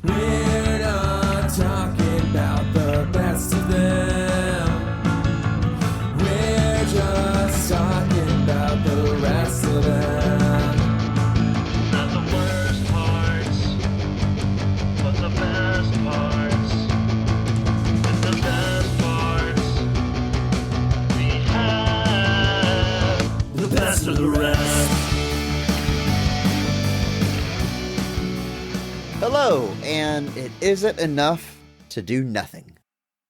We're not talking about the best of them. We're just talking about the rest of them. Not the worst parts, but the best parts. And the best parts we have. The best of the rest. Hello, and it isn't enough to do nothing.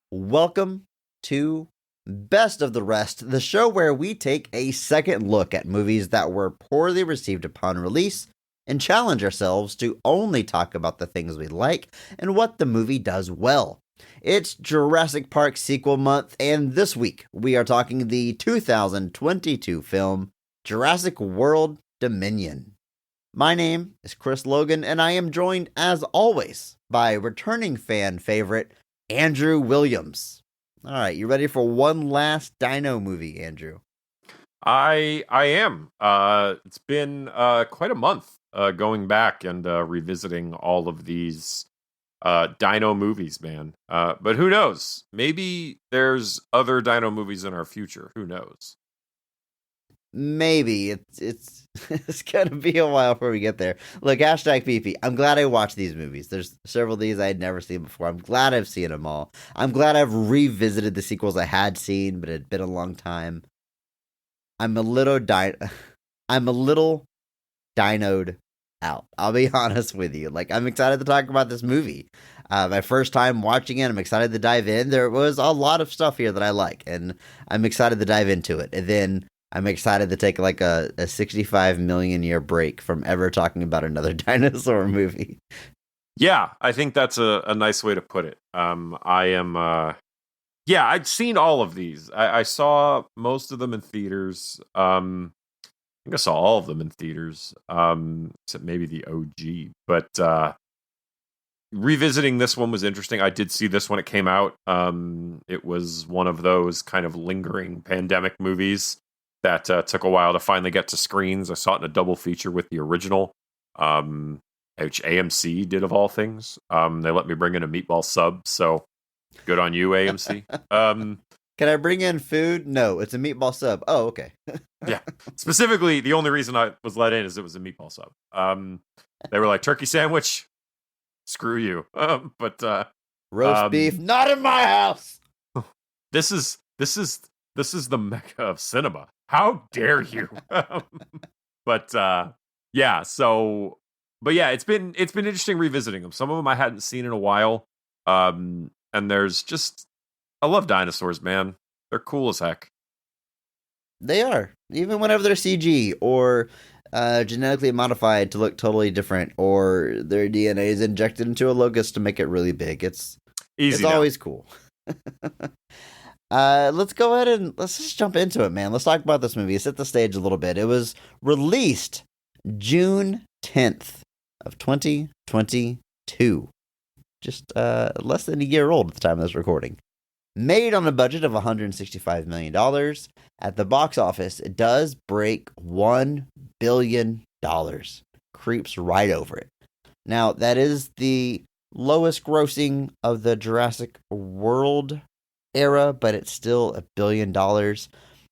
Welcome to Best of the Rest, the show where we take a second look at movies that were poorly received upon release and challenge ourselves to only talk about the things we like and what the movie does well. It's Jurassic Park sequel month, and this week we are talking the 2022 film Jurassic World Dominion. My name is Chris Logan, and I am joined, as always, by returning fan favorite, Andrew Williams. All right, you ready for one last dino movie, Andrew? I am. It's been quite a month going back and revisiting all of these dino movies, man. But who knows? Maybe there's other dino movies in our future. Who knows? Maybe. It's it's gonna be a while before we get there. Look, hashtag PP. I'm glad I watched these movies. There's several of these I had never seen before. I'm glad I've seen them all. I'm glad I've revisited the sequels I had seen, but it had been a long time. I'm a little dinoed out. I'll be honest with you. Like, I'm excited to talk about this movie. My first time watching it, I'm excited to dive in. There was a lot of stuff here that I like, and I'm excited to dive into it. And then I'm excited to take like a 65 million year break from ever talking about another dinosaur movie. Yeah, I think that's a nice way to put it. I am, I'd seen all of these. I saw most of them in theaters. I think I saw all of them in theaters, except maybe the OG. But revisiting this one was interesting. I did see this when it came out. It was one of those kind of lingering pandemic movies that took a while to finally get to screens. I saw it in a double feature with the original, which AMC did of all things. They let me bring in a meatball sub, so good on you, AMC. Can I bring in food? No, it's a meatball sub. Oh, okay. Yeah. Specifically, the only reason I was let in is it was a meatball sub. They were like, turkey sandwich? Screw you. But roast beef? Not in my house! This is the mecca of cinema. How dare you? But it's been interesting revisiting them. Some of them I hadn't seen in a while. And there's just, I love dinosaurs, man. They're cool as heck. They are. Even whenever they're CG or genetically modified to look totally different, or their DNA is injected into a locust to make it really big. It's always cool. Let's go ahead and let's just jump into it, man. Let's talk about this movie. Set the stage a little bit. It was released June 10th of 2022. Just less than a year old at the time of this recording. Made on a budget of $165 million. At the box office, it does break $1 billion. Creeps right over it. Now, that is the lowest grossing of the Jurassic World era, but it's still $1 billion.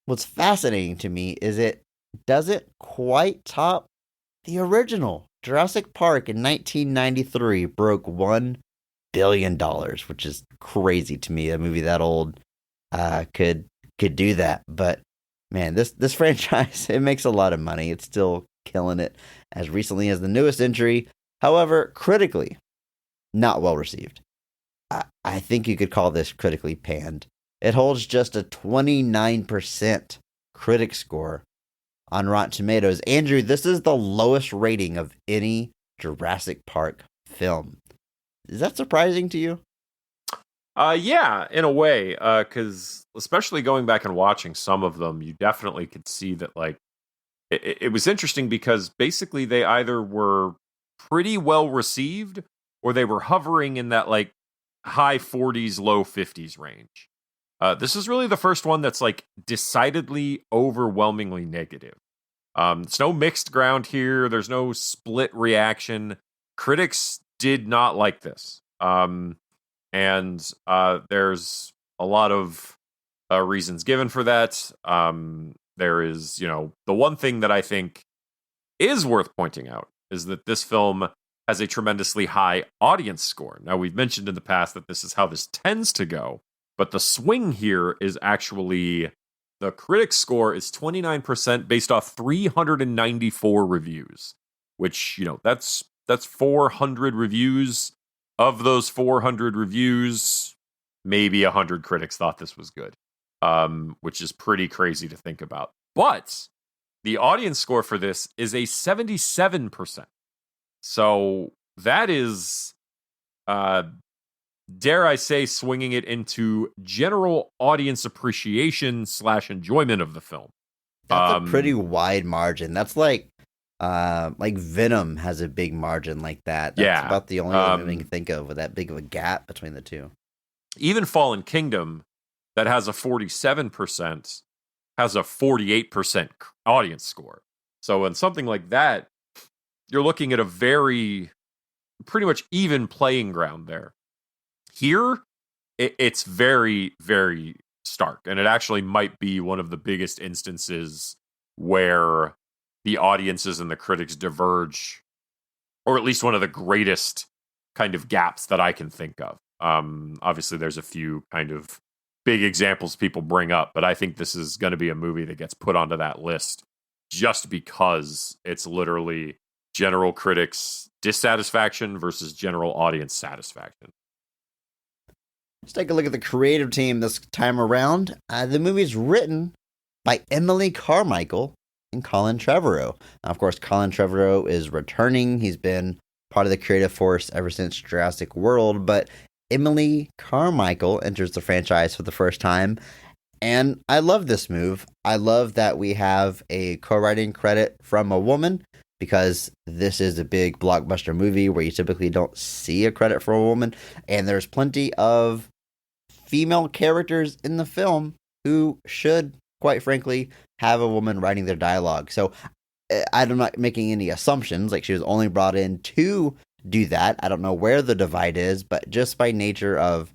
What's fascinating to me is it doesn't quite top the original. Jurassic Park in 1993 broke $1 billion, which is crazy to me. A movie that old could do that. But man, this franchise, it makes a lot of money. It's still killing it as recently as the newest entry. However, critically, not well received. I think you could call this critically panned. It holds just a 29% critic score on Rotten Tomatoes. Andrew, this is the lowest rating of any Jurassic Park film. Is that surprising to you? Yeah, in a way, because especially going back and watching some of them, you definitely could see that, like, it was interesting because basically they either were pretty well received or they were hovering in that, like, high 40s, low 50s range. This is really the first one that's, like, decidedly overwhelmingly negative. It's no mixed ground here. There's no split reaction. Critics did not like this. And there's a lot of reasons given for that. There is, the one thing that I think is worth pointing out is that this film has a tremendously high audience score. Now, we've mentioned in the past that this is how this tends to go, but the swing here is actually the critic score is 29% based off 394 reviews, which, that's 400 reviews. Of those 400 reviews, maybe 100 critics thought this was good, which is pretty crazy to think about. But the audience score for this is a 77%. So that is, dare I say, swinging it into general audience appreciation / enjoyment of the film. That's a pretty wide margin. That's like Venom has a big margin like that. That's about the only other movie I can think of with that big of a gap between the two. Even Fallen Kingdom, that has a 47%, has a 48% audience score. So in something like that, you're looking at a pretty much even playing ground there. Here, it's very, very stark. And it actually might be one of the biggest instances where the audiences and the critics diverge, or at least one of the greatest kind of gaps that I can think of. Obviously, there's a few kind of big examples people bring up, but I think this is going to be a movie that gets put onto that list just because it's literally general critics' dissatisfaction versus general audience satisfaction. Let's take a look at the creative team this time around. The movie is written by Emily Carmichael and Colin Trevorrow. Now, of course, Colin Trevorrow is returning. He's been part of the creative force ever since Jurassic World, but Emily Carmichael enters the franchise for the first time, and I love this move. I love that we have a co-writing credit from a woman, because this is a big blockbuster movie where you typically don't see a credit for a woman, and there's plenty of female characters in the film who should, quite frankly, have a woman writing their dialogue. So I'm not making any assumptions, like she was only brought in to do that. I don't know where the divide is, but just by nature of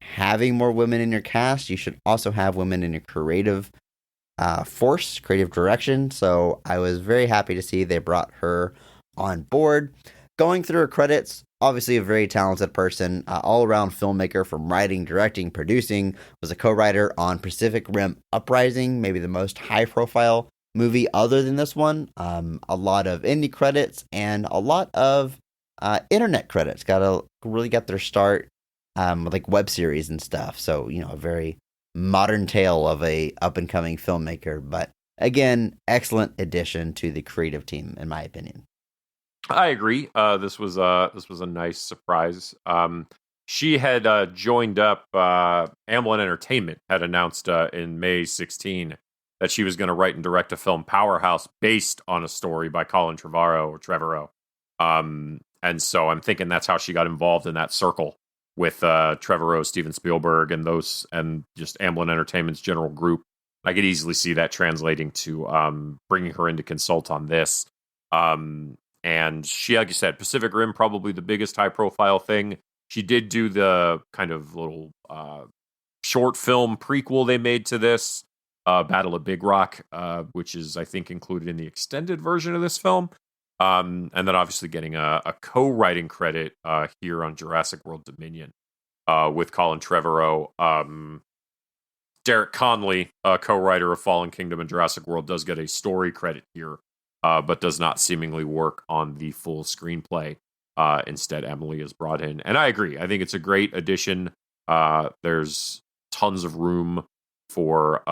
having more women in your cast, you should also have women in your creative force, creative direction. So I was very happy to see they brought her on board. Going through her credits, obviously a very talented person, all-around filmmaker from writing, directing, producing, was a co-writer on Pacific Rim Uprising, maybe the most high-profile movie other than this one. A lot of indie credits and a lot of internet credits. Really got their start with like web series and stuff. So, a very modern tale of a up-and-coming filmmaker. But again, excellent addition to the creative team, in my opinion. I agree. This was a nice surprise. She had joined up. Amblin Entertainment had announced in May 16 that she was going to write and direct a film, Powerhouse, based on a story by Colin Trevorrow. And so I'm thinking that's how she got involved in that circle with Trevorrow, Steven Spielberg, and just Amblin Entertainment's general group. I could easily see that translating to bringing her in to consult on this. And she, like you said, Pacific Rim, probably the biggest high-profile thing. She did do the kind of little short film prequel they made to this, Battle of Big Rock, which is, I think, included in the extended version of this film. And then obviously getting a co-writing credit here on Jurassic World Dominion with Colin Trevorrow. Derek Conley, co-writer of Fallen Kingdom and Jurassic World, does get a story credit here, but does not seemingly work on the full screenplay. Instead, Emily is brought in. And I agree. I think it's a great addition. There's tons of room for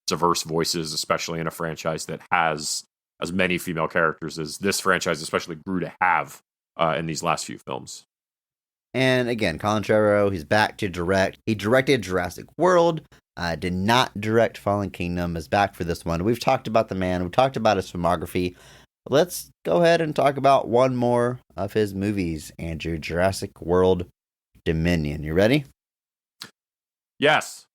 diverse voices, especially in a franchise that has as many female characters as this franchise especially grew to have in these last few films. And again, Colin Trevorrow, he's back to direct. He directed Jurassic World, did not direct Fallen Kingdom, is back for this one. We've talked about the man, we've talked about his filmography. Let's go ahead and talk about one more of his movies, Andrew. Jurassic World Dominion. You ready? Yes.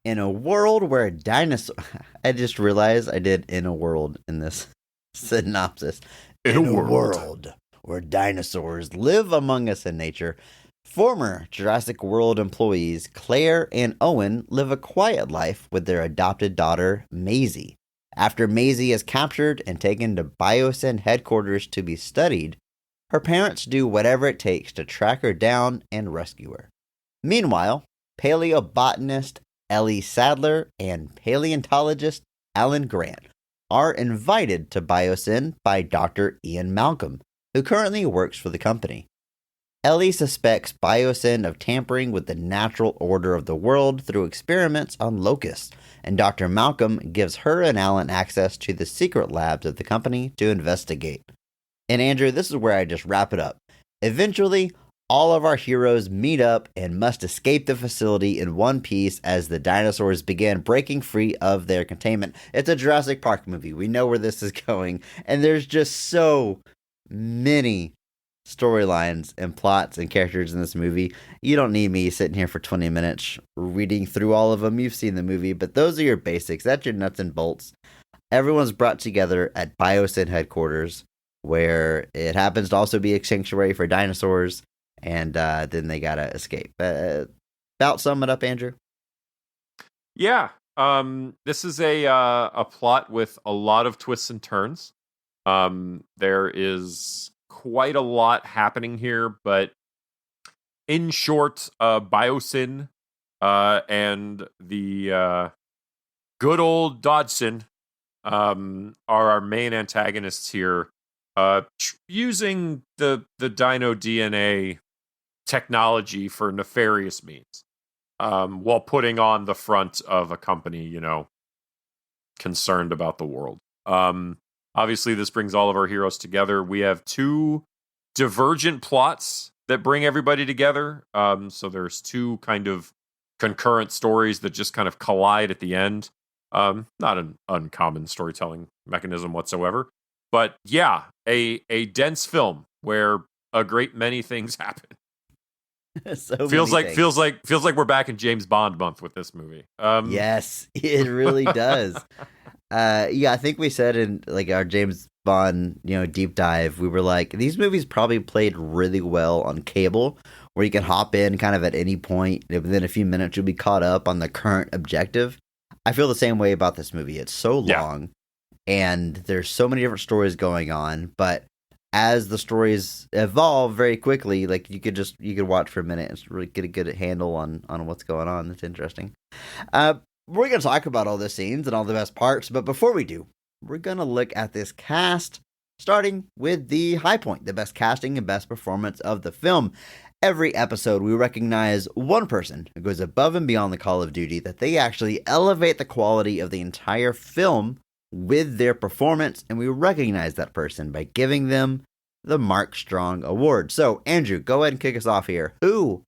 In a world where dinosaurs... I just realized I did in a world in this synopsis. In a world. Where dinosaurs live among us in nature, former Jurassic World employees Claire and Owen live a quiet life with their adopted daughter, Maisie. After Maisie is captured and taken to Biosyn headquarters to be studied, her parents do whatever it takes to track her down and rescue her. Meanwhile, paleobotanist Ellie Sadler and paleontologist Alan Grant are invited to Biosyn by Dr. Ian Malcolm, who currently works for the company. Ellie suspects Biosyn of tampering with the natural order of the world through experiments on locusts, and Dr. Malcolm gives her and Alan access to the secret labs of the company to investigate. And Andrew, this is where I just wrap it up. Eventually, all of our heroes meet up and must escape the facility in one piece as the dinosaurs begin breaking free of their containment. It's a Jurassic Park movie. We know where this is going, and there's just so many storylines and plots and characters in this movie. You don't need me sitting here for 20 minutes reading through all of them. You've seen the movie, but those are your basics. That's your nuts and bolts. Everyone's brought together at Biosyn headquarters, where it happens to also be a sanctuary for dinosaurs, and then they gotta escape. About sum it up, Andrew. Yeah, this is a plot with a lot of twists and turns. There is quite a lot happening here, but in short, Biosyn and the good old Dodson are our main antagonists here, using the dino DNA technology for nefarious means, while putting on the front of a company, concerned about the world. Obviously, this brings all of our heroes together. We have two divergent plots that bring everybody together. So there's two kind of concurrent stories that just kind of collide at the end. Not an uncommon storytelling mechanism whatsoever. But yeah, a dense film where a great many things happen. Feels like we're back in James Bond month with this movie. Yes, it really does. I think we said in our James Bond, deep dive, we were like, these movies probably played really well on cable, where you can hop in kind of at any point, and within a few minutes you'll be caught up on the current objective. I feel the same way about this movie. It's so long, and there's so many different stories going on, but as the stories evolve very quickly, you could watch for a minute and really get a good handle on what's going on. It's interesting. We're going to talk about all the scenes and all the best parts, but before we do, we're going to look at this cast, starting with the high point, the best casting and best performance of the film. Every episode, we recognize one person who goes above and beyond the call of duty, that they actually elevate the quality of the entire film with their performance, and we recognize that person by giving them the Mark Strong Award. So, Andrew, go ahead and kick us off here. Who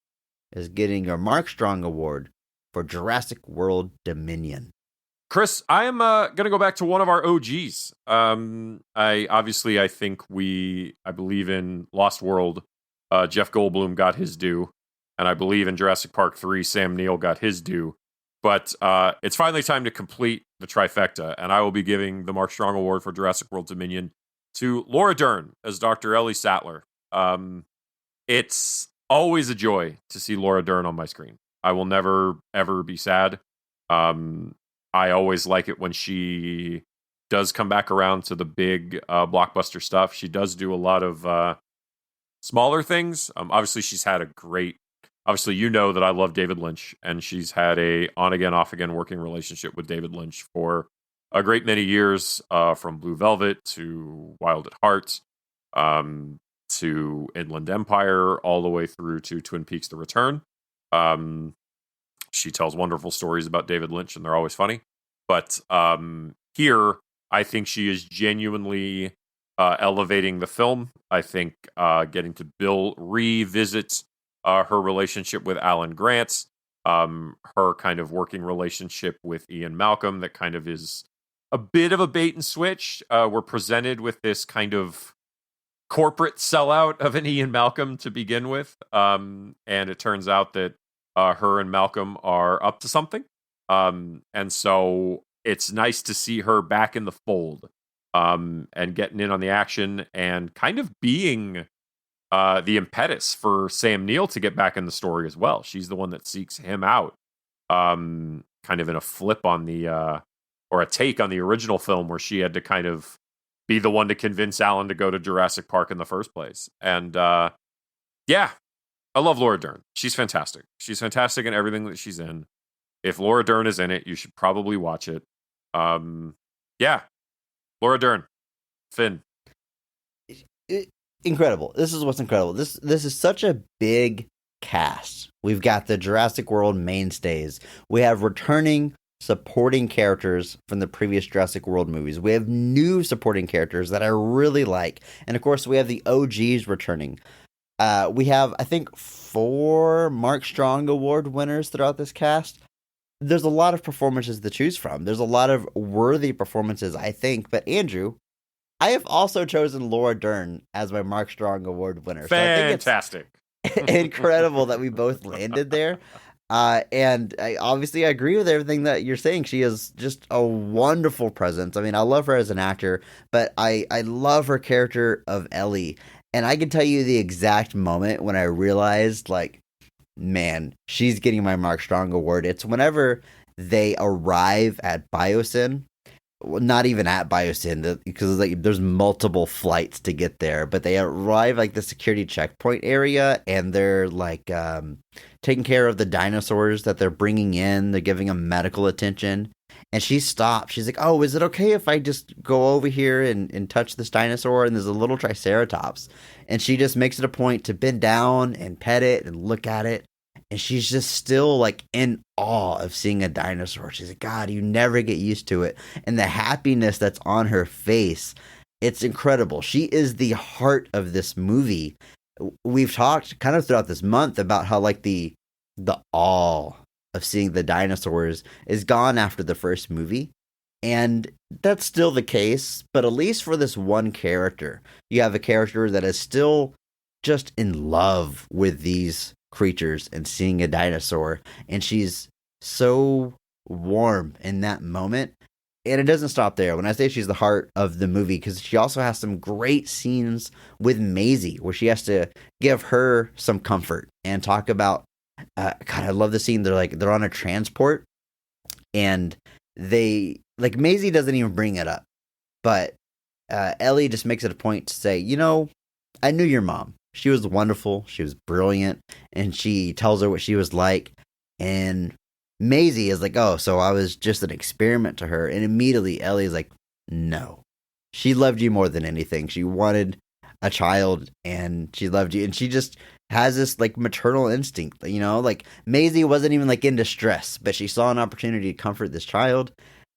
is getting your Mark Strong Award for Jurassic World Dominion? Chris, I am going to go back to one of our OGs. I believe in Lost World, Jeff Goldblum got his due, and I believe in Jurassic Park 3, Sam Neill got his due. But it's finally time to complete the trifecta, and I will be giving the Mark Strong Award for Jurassic World Dominion to Laura Dern as Dr. Ellie Sattler. It's always a joy to see Laura Dern on my screen. I will never, ever be sad. I always like it when she does come back around to the big blockbuster stuff. She does do a lot of smaller things. Obviously, she's had a great... Obviously, that I love David Lynch, and she's had a on-again, off-again working relationship with David Lynch for a great many years, from Blue Velvet to Wild at Heart, to Inland Empire, all the way through to Twin Peaks: The Return. She tells wonderful stories about David Lynch, and they're always funny. But here, I think she is genuinely elevating the film. I think getting to revisit her relationship with Alan Grant, her kind of working relationship with Ian Malcolm, that kind of is a bit of a bait and switch. We're presented with this kind of corporate sellout of an Ian Malcolm to begin with, and it turns out that her and Malcolm are up to something. And so it's nice to see her back in the fold, and getting in on the action and kind of being the impetus for Sam Neill to get back in the story as well. She's the one that seeks him out, kind of in a flip on the or a take on the original film where she had to kind of be the one to convince Alan to go to Jurassic Park in the first place. And yeah, I love Laura Dern. She's fantastic. She's fantastic in everything that she's in. If Laura Dern is in it, you should probably watch it. Yeah, Laura Dern, Finn. Incredible. This is what's incredible. This is such a big cast. We've got the Jurassic World mainstays. We have returning supporting characters from the previous Jurassic World movies. We have new supporting characters that I really like. And of course, we have the OGs returning. We have, I think, 4 Mark Strong Award winners throughout this cast. There's a lot of performances to choose from. There's a lot of worthy performances, I think. But Andrew, I have also chosen Laura Dern as my Mark Strong Award winner. Fantastic. So I think it's incredible that we both landed there. And I agree with everything that you're saying. She is just a wonderful presence. I mean, I love her as an actor, but I love her character of Ellie. And I can tell you the exact moment when I realized, like, man, she's getting my Mark Strong Award. It's whenever they arrive at Biosyn. Well, not even at Biosyn, because there's multiple flights to get there, but they arrive like the security checkpoint area, and they're like taking care of the dinosaurs that they're bringing in. They're giving them medical attention, and she stops. She's like, "Oh, is it okay if I just go over here and touch this dinosaur?" And there's a little Triceratops, and she just makes it a point to bend down and pet it and look at it. And she's just still like in awe of seeing a dinosaur. She's like, God, you never get used to it. And the happiness that's on her face, it's incredible. She is the heart of this movie. We've talked kind of throughout this month about how like the awe of seeing the dinosaurs is gone after the first movie. And that's still the case. But at least for this one character, you have a character that is still just in love with these creatures and seeing a dinosaur, and she's so warm in that moment. And it doesn't stop there. When I say she's the heart of the movie, because she also has some great scenes with Maisie where she has to give her some comfort and talk about God, I love the scene. They're on a transport, and Maisie doesn't even bring it up, but Ellie just makes it a point to say, I knew your mom. She was wonderful. She was brilliant. And she tells her what she was like. And Maisie is like, oh, so I was just an experiment to her. And immediately Ellie is like, no. She loved you more than anything. She wanted a child and she loved you. And she just has this like maternal instinct, like Maisie wasn't even like in distress, but she saw an opportunity to comfort this child.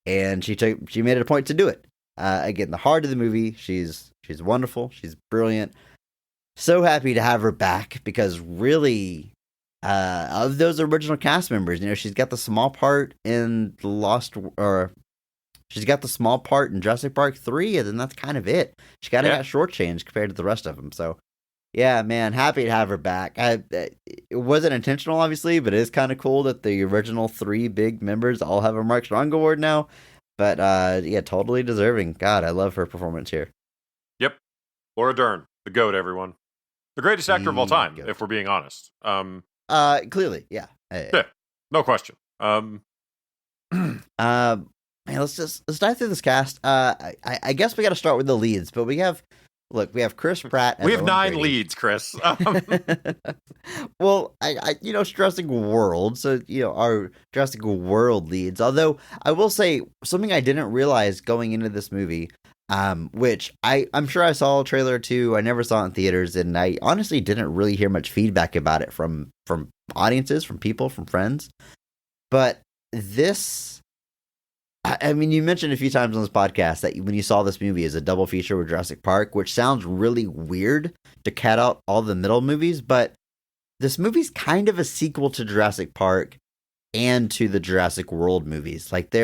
And she made it a point to do it. Again, the heart of the movie. She's wonderful. She's brilliant. So happy to have her back because really, of those original cast members, she's got the small part in she's got the small part in Jurassic Park 3, and then that's kind of it. She kind of got shortchanged compared to the rest of them. So, yeah, man, happy to have her back. It wasn't intentional, obviously, but it is kind of cool that the original 3 big members all have a Mark Strong Award now. But, yeah, totally deserving. God, I love her performance here. Yep. Laura Dern, the GOAT, everyone. The greatest actor of all time, if we're being honest. Clearly, yeah. Yeah, no question. Man, let's dive through this cast. I guess we got to start with the leads, but we have Chris Pratt. We have 9 leads, Chris. Well, I Jurassic World, so our Jurassic World leads. Although I will say something I didn't realize going into this movie. Which I'm sure I saw a trailer or two. I never saw it in theaters, and I honestly didn't really hear much feedback about it from audiences, from people, from friends. But this, I mean, you mentioned a few times on this podcast that when you saw this movie as a double feature with Jurassic Park, which sounds really weird to cut out all the middle movies, but this movie's kind of a sequel to Jurassic Park and to the Jurassic World movies. Like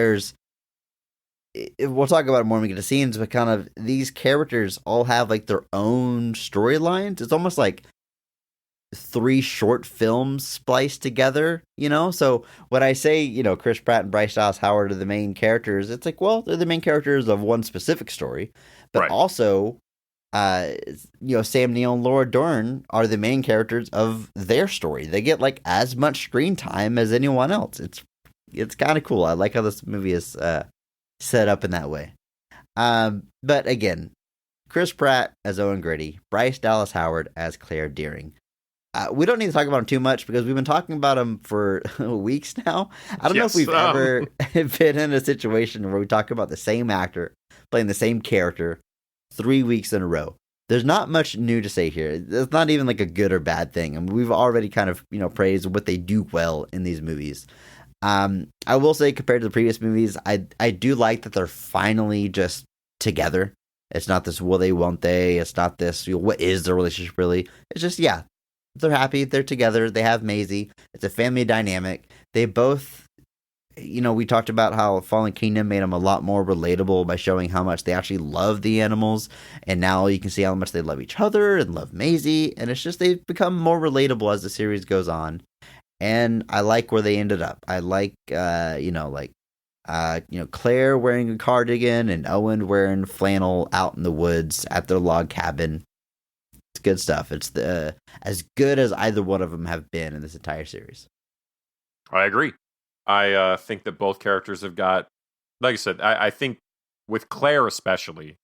we'll talk about it more when we get to scenes, but kind of these characters all have like their own storylines. It's almost like 3 short films spliced together, So when I say, Chris Pratt and Bryce Dallas Howard are the main characters, it's like, well, they're the main characters of one specific story, but Right. also, Sam Neill and Laura Dern are the main characters of their story. They get like as much screen time as anyone else. It's kind of cool. I like how this movie is set up in that way. But again, Chris Pratt as Owen Grady, Bryce Dallas Howard as Claire Deering. We don't need to talk about him too much because we've been talking about him for weeks now. I don't know if we've ever been in a situation where we talk about the same actor playing the same character 3 weeks in a row. There's not much new to say here. It's not even like a good or bad thing. I mean, we've already kind of, praised what they do well in these movies. I will say compared to the previous movies, I do like that they're finally just together. It's not this will they, won't they. It's not this, what is the relationship really? It's just, yeah, they're happy. They're together. They have Maisie. It's a family dynamic. They both, we talked about how Fallen Kingdom made them a lot more relatable by showing how much they actually love the animals. And now you can see how much they love each other and love Maisie. And it's just, they've become more relatable as the series goes on. And I like where they ended up. I like, Claire wearing a cardigan and Owen wearing flannel out in the woods at their log cabin. It's good stuff. It's as good as either one of them have been in this entire series. I agree. I think that both characters have got, like I said, I think with Claire especially,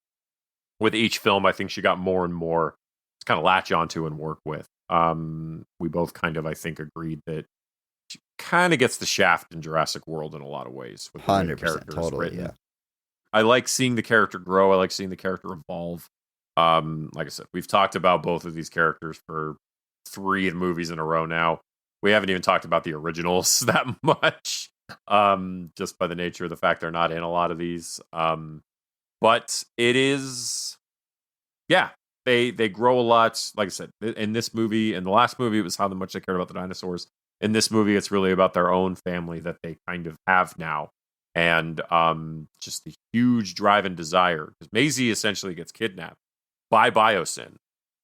with each film, I think she got more and more to kind of latch onto and work with. We both kind of, I think, agreed that she kind of gets the shaft in Jurassic World in a lot of ways. With the way the 100%, character is totally, written. yeah. I like seeing the character grow. I like seeing the character evolve. Like I said, we've talked about both of these characters for 3 movies in a row now. We haven't even talked about the originals that much, just by the nature of the fact they're not in a lot of these. But it is, yeah, they grow a lot. Like I said, in this movie, in the last movie, it was how much they cared about the dinosaurs. In this movie, it's really about their own family that they kind of have now. And just the huge drive and desire. Because Maisie essentially gets kidnapped by Biosyn.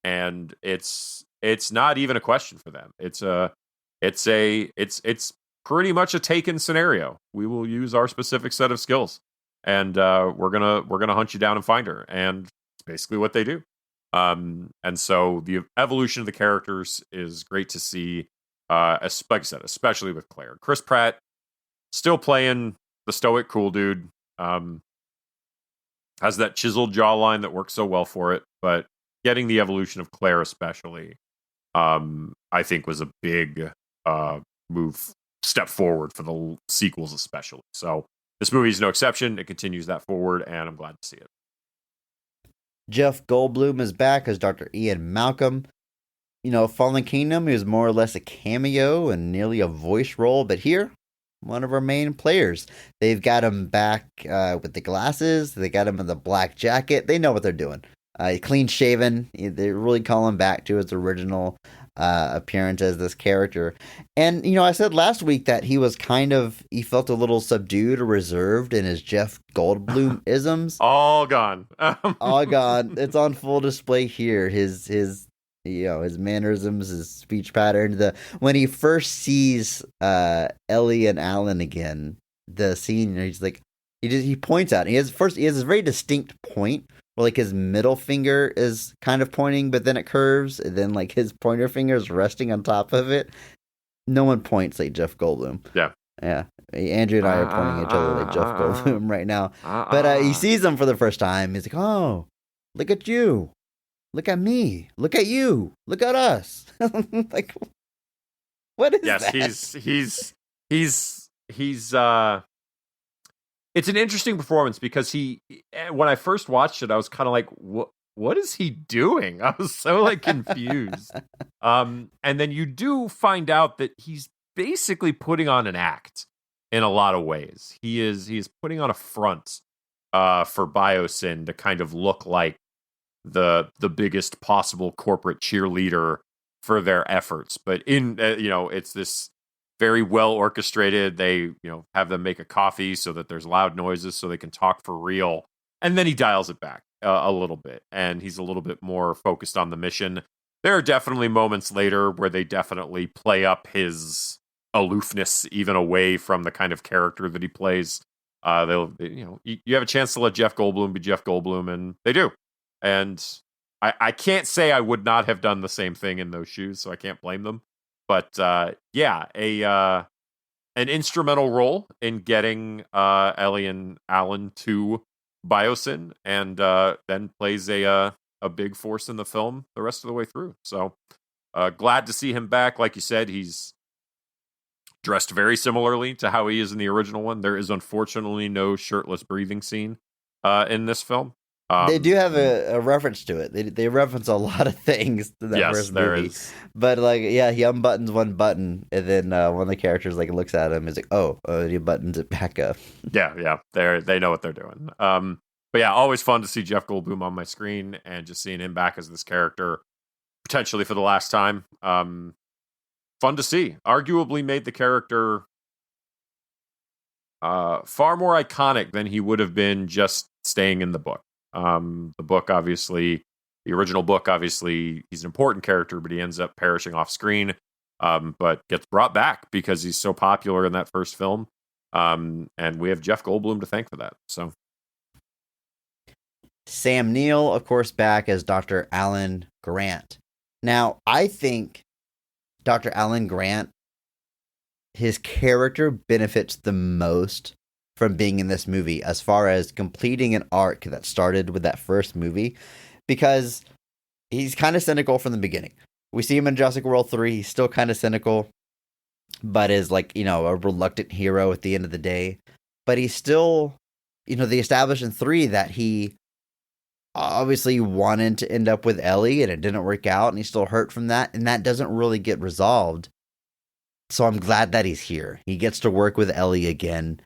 And it's not even a question for them. It's pretty much a taken scenario. We will use our specific set of skills, and we're gonna hunt you down and find her. And it's basically what they do. And so the evolution of the characters is great to see. As like I said, especially with Claire. Chris Pratt still playing the stoic cool dude. Has that chiseled jawline that works so well for it, but getting the evolution of Claire especially, I think was a big step forward for the sequels especially. So this movie is no exception. It continues that forward, and I'm glad to see it. Jeff Goldblum is back as Dr. Ian Malcolm. Fallen Kingdom is more or less a cameo and nearly a voice role, but here, one of our main players. They've got him back with the glasses. They got him in the black jacket. They know what they're doing. Clean shaven. They really call him back to his original appearance as this character. And, I said last week that he felt a little subdued or reserved in his Jeff Goldblum isms. All gone. All gone. It's on full display here. His mannerisms, his speech pattern. When he first sees Ellie and Alan again, the scene, he's like, he points out. He has this very distinct point where like his middle finger is kind of pointing, but then it curves, and then like his pointer finger is resting on top of it. No one points like Jeff Goldblum. Yeah. Yeah. Andrew and I are pointing at each other like Jeff Goldblum right now. But he sees them for the first time. He's like, oh, look at you. Look at me. Look at you. Look at us. Like, what is that? Yes, he's it's an interesting performance because when I first watched it, I was kind of like, what is he doing? I was so like confused. And then you do find out that he's basically putting on an act in a lot of ways. He is putting on a front for Biosyn to kind of look like the biggest possible corporate cheerleader for their efforts. But it's this very well orchestrated. They, have them make a coffee so that there's loud noises so they can talk for real. And then he dials it back a little bit, and he's a little bit more focused on the mission. there are definitely moments later where they definitely play up his aloofness even away from the kind of character that he plays. You have a chance to let Jeff Goldblum be Jeff Goldblum, and they do. And I can't say I would not have done the same thing in those shoes, so I can't blame them. But an instrumental role in getting Ellie and Alan to Biosyn, and then plays a big force in the film the rest of the way through. So glad to see him back. Like you said, he's dressed very similarly to how he is in the original one. There is unfortunately no shirtless breathing scene in this film. They do have a reference to it. They reference a lot of things to that first movie. There is. But he unbuttons one button, and then one of the characters looks at him and is like, "Oh, he buttons it back up." Yeah. They know what they're doing. But yeah, always fun to see Jeff Goldblum on my screen and just seeing him back as this character, potentially for the last time. Fun to see. Arguably made the character far more iconic than he would have been just staying in the book. The book, obviously, the original book, obviously, he's an important character, but he ends up perishing off screen, but gets brought back because he's so popular in that first film. And we have Jeff Goldblum to thank for that. So, Sam Neill, of course, back as Dr. Alan Grant. Now, I think Dr. Alan Grant, his character benefits the most from being in this movie as far as completing an arc that started with that first movie, because he's kind of cynical from the beginning. We see him in Jurassic World 3, he's still kind of cynical, but is a reluctant hero at the end of the day. But he's still, they established in 3 that he obviously wanted to end up with Ellie and it didn't work out, and he's still hurt from that, and that doesn't really get resolved. So I'm glad that he's here. He gets to work with Ellie again,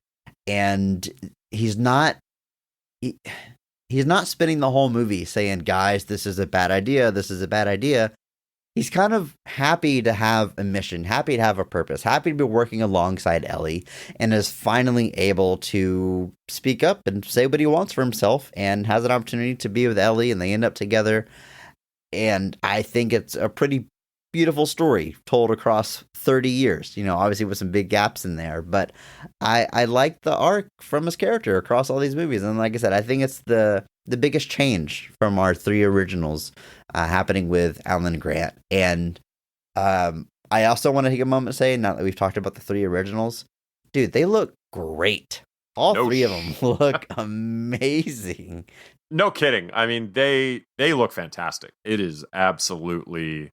and he's not spending the whole movie saying, "Guys, this is a bad idea, this is a bad idea." He's kind of happy to have a mission, happy to have a purpose, happy to be working alongside Ellie, and is finally able to speak up and say what he wants for himself, and has an opportunity to be with Ellie, and they end up together. And I think it's a pretty beautiful story told across 30 years, obviously with some big gaps in there, but I like the arc from his character across all these movies. And like I said, I think it's the biggest change from our 3 originals happening with Alan Grant. And I also want to take a moment to say, now that we've talked about the 3 originals, dude, they look great. All 3 of them look amazing. No kidding. I mean, they look fantastic. It is absolutely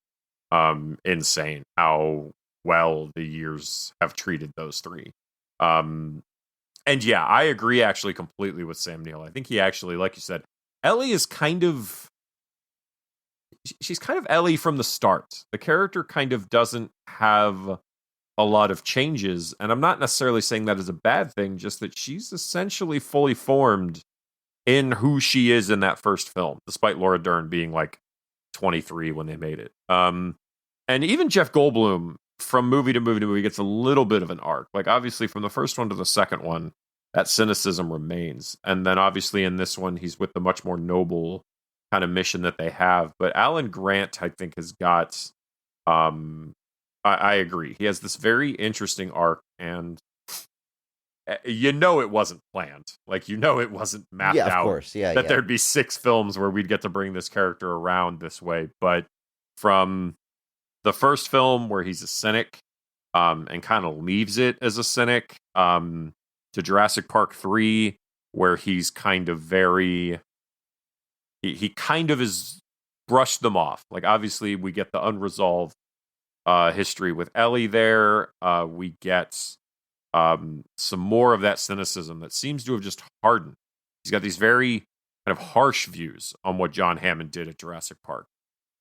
insane how well the years have treated those 3. And yeah, I agree actually completely with Sam Neill. I think he actually, like you said, Ellie is she's kind of Ellie from the start. The character kind of doesn't have a lot of changes, and I'm not necessarily saying that is a bad thing, just that she's essentially fully formed in who she is in that first film, despite Laura Dern being 23 when they made it. And even Jeff Goldblum, from movie to movie to movie, gets a little bit of an arc. Obviously, from the first one to the second one, that cynicism remains. And then, obviously, in this one, he's with the much more noble kind of mission that they have. But Alan Grant, I think, has got... I agree. He has this very interesting arc, and it wasn't planned. It wasn't mapped out. Yeah, of course. That there'd be 6 films where we'd get to bring this character around this way. But from the first film, where he's a cynic, and kind of leaves it as a cynic, to Jurassic Park 3, where he's kind of he kind of is brushed them off. Obviously, we get the unresolved history with Ellie there. We get some more of that cynicism that seems to have just hardened. He's got these very kind of harsh views on what John Hammond did at Jurassic Park.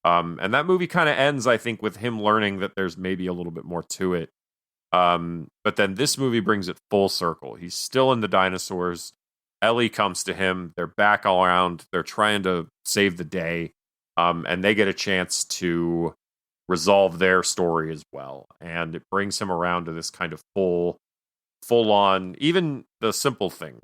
And that movie kind of ends, I think, with him learning that there's maybe a little bit more to it. But then this movie brings it full circle. He's still in the dinosaurs. Ellie comes to him. They're back all around. They're trying to save the day. And they get a chance to resolve their story as well. And it brings him around to this kind of full on, even the simple thing.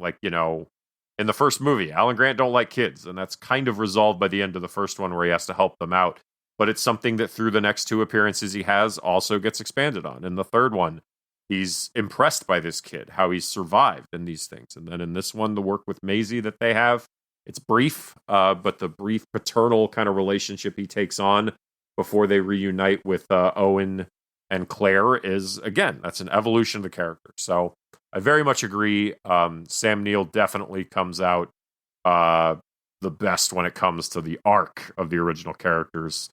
In the first movie, Alan Grant don't like kids, and that's kind of resolved by the end of the first one, where he has to help them out. but it's something that through the next two appearances he has also gets expanded on. In the third one, he's impressed by this kid, how he's survived in these things. And then in this one, the work with Maisie that they have, it's brief, but the brief paternal kind of relationship he takes on before they reunite with Owen and Claire is, again, that's an evolution of the character. So I very much agree. Sam Neill definitely comes out the best when it comes to the arc of the original characters,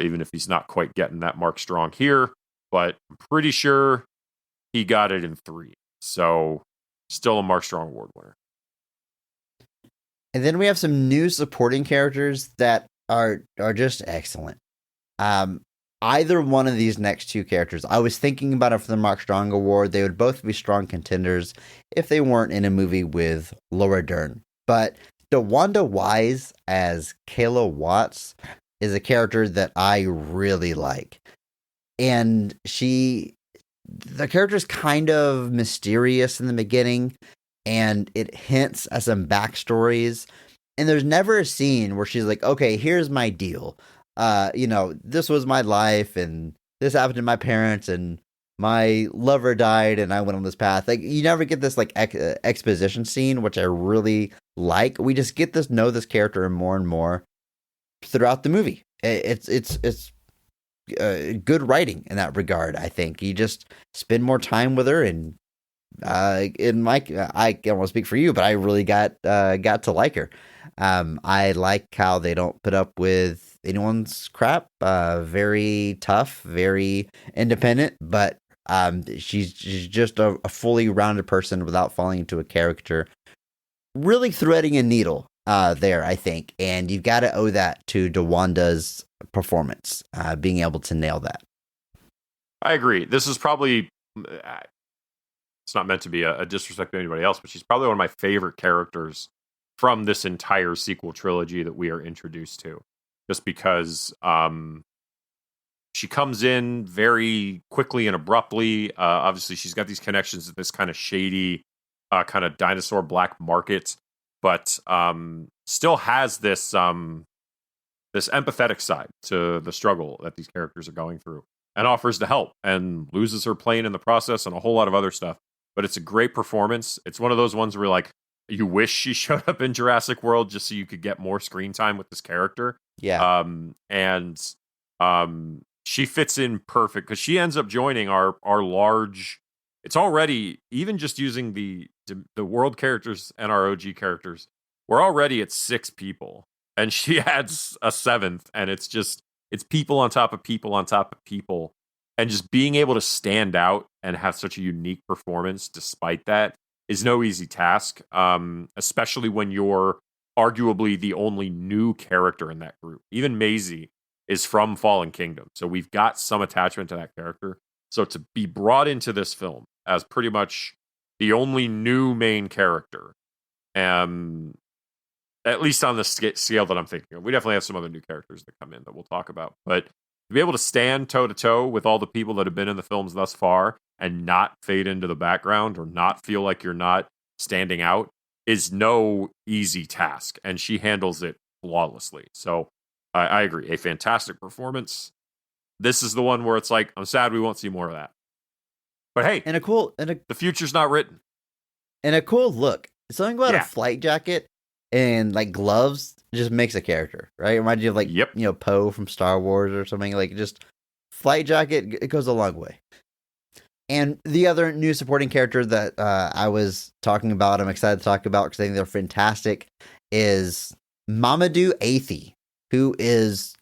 even if he's not quite getting that Mark Strong here. But I'm pretty sure he got it in 3. So still a Mark Strong Award winner. And then we have some new supporting characters that are just excellent. Either one of these next two characters, I was thinking about it for the Mark Strong Award. They would both be strong contenders if they weren't in a movie with Laura Dern. But DeWanda Wise as Kayla Watts is a character that I really like. And the character is kind of mysterious in the beginning, and it hints at some backstories. And there's never a scene where she's like, okay, here's my deal. This was my life, and this happened to my parents, and my lover died, and I went on this path. Like, you never get this like exposition scene, which I really like. We just get this know this character and more throughout the movie. It's good writing in that regard. I think you just spend more time with her, and in Mike, I don't want to speak for you, but I really got to like her. I like how they don't put up with anyone's crap. Very tough, very independent, but she's just a fully rounded person without falling into a caricature. Really threading a needle there, I think, and you've got to owe that to DeWanda's performance, being able to nail that. I agree. This is probably, it's not meant to be a disrespect to anybody else, but she's probably one of my favorite characters from this entire sequel trilogy that we are introduced to. Just because she comes in very quickly and abruptly. Obviously, she's got these connections to this kind of shady, kind of dinosaur black market, but still has this this empathetic side to the struggle that these characters are going through, and offers to help, and loses her plane in the process, and a whole lot of other stuff. But it's a great performance. It's one of those ones where like you wish she showed up in Jurassic World just so you could get more screen time with this character. Yeah. She fits in perfect because she ends up joining our large. It's already, even just using the world characters and our OG characters, we're already at 6 people, and she adds a 7th, and it's people on top of people on top of people, and just being able to stand out and have such a unique performance despite that is no easy task, especially when you're arguably the only new character in that group. Even Maisie is from Fallen Kingdom, so we've got some attachment to that character. So to be brought into this film as pretty much the only new main character, at least on the scale that I'm thinking of, we definitely have some other new characters that come in that we'll talk about, but to be able to stand toe-to-toe with all the people that have been in the films thus far and not fade into the background or not feel like you're not standing out is no easy task, and she handles it flawlessly. So I agree. A fantastic performance. This is the one where it's like, I'm sad we won't see more of that. But hey, the future's not written. And a cool look. Something about a flight jacket and like gloves just makes a character, right? It reminds you of like, Poe from Star Wars or something. Like just flight jacket, it goes a long way. And the other new supporting character that I was talking about, I'm excited to talk about because I think they're fantastic, is Mamadou Athie, who is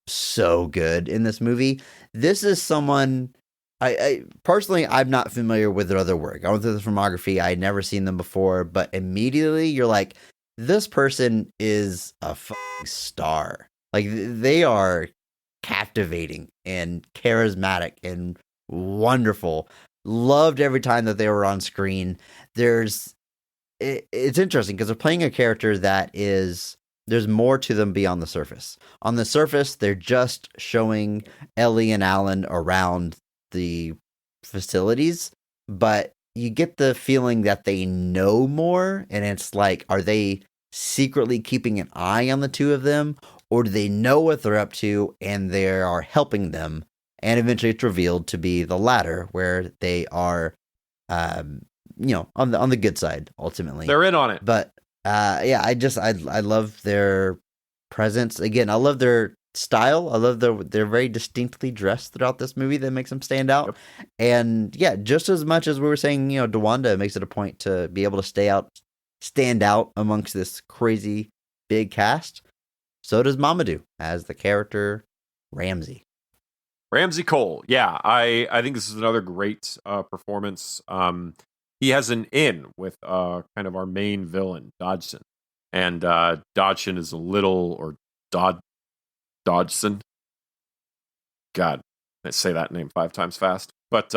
so good in this movie. This is someone I personally, I'm not familiar with their other work. I went through the filmography. I had never seen them before, but immediately you're like, this person is a fucking star. Like, they are captivating and charismatic and wonderful. Loved every time that they were on screen. It's interesting because they're playing a character that there's more to them beyond the surface. On the surface, they're just showing Ellie and Alan around the facilities, but you get the feeling that they know more, and it's like, are they secretly keeping an eye on the two of them, or do they know what they're up to and they are helping them? And eventually it's revealed to be the latter, where they are, on the good side, ultimately. They're in on it. But, I love their presence. Again, I love their style. I love they're very distinctly dressed throughout this movie that makes them stand out. Yep. And yeah, just as much as we were saying, DeWanda makes it a point to be able to stand out amongst this crazy big cast. So does Mamadou as the character Ramsey. Ramsey Cole. Yeah, I think this is another great performance. He has an in with kind of our main villain, Dodgson. And Dodgson is Dodgson. God, let's say that name 5 times fast. But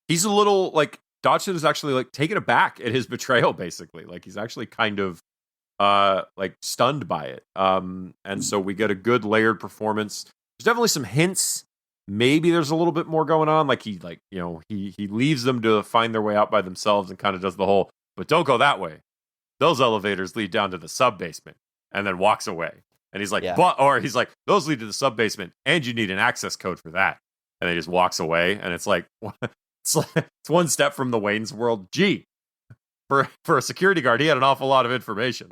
he's a little like Dodgson is actually like taken aback at his betrayal, basically. Like he's actually kind of like stunned by it. And so we get a good layered performance. There's definitely some hints. Maybe there's a little bit more going on. Like he leaves them to find their way out by themselves and kind of does the whole, but don't go that way. Those elevators lead down to the sub basement, and then walks away. And he's like, he's like, those lead to the sub basement, and you need an access code for that. And he just walks away, and it's like, it's one step from the Wayne's World. Gee, for a security guard, he had an awful lot of information.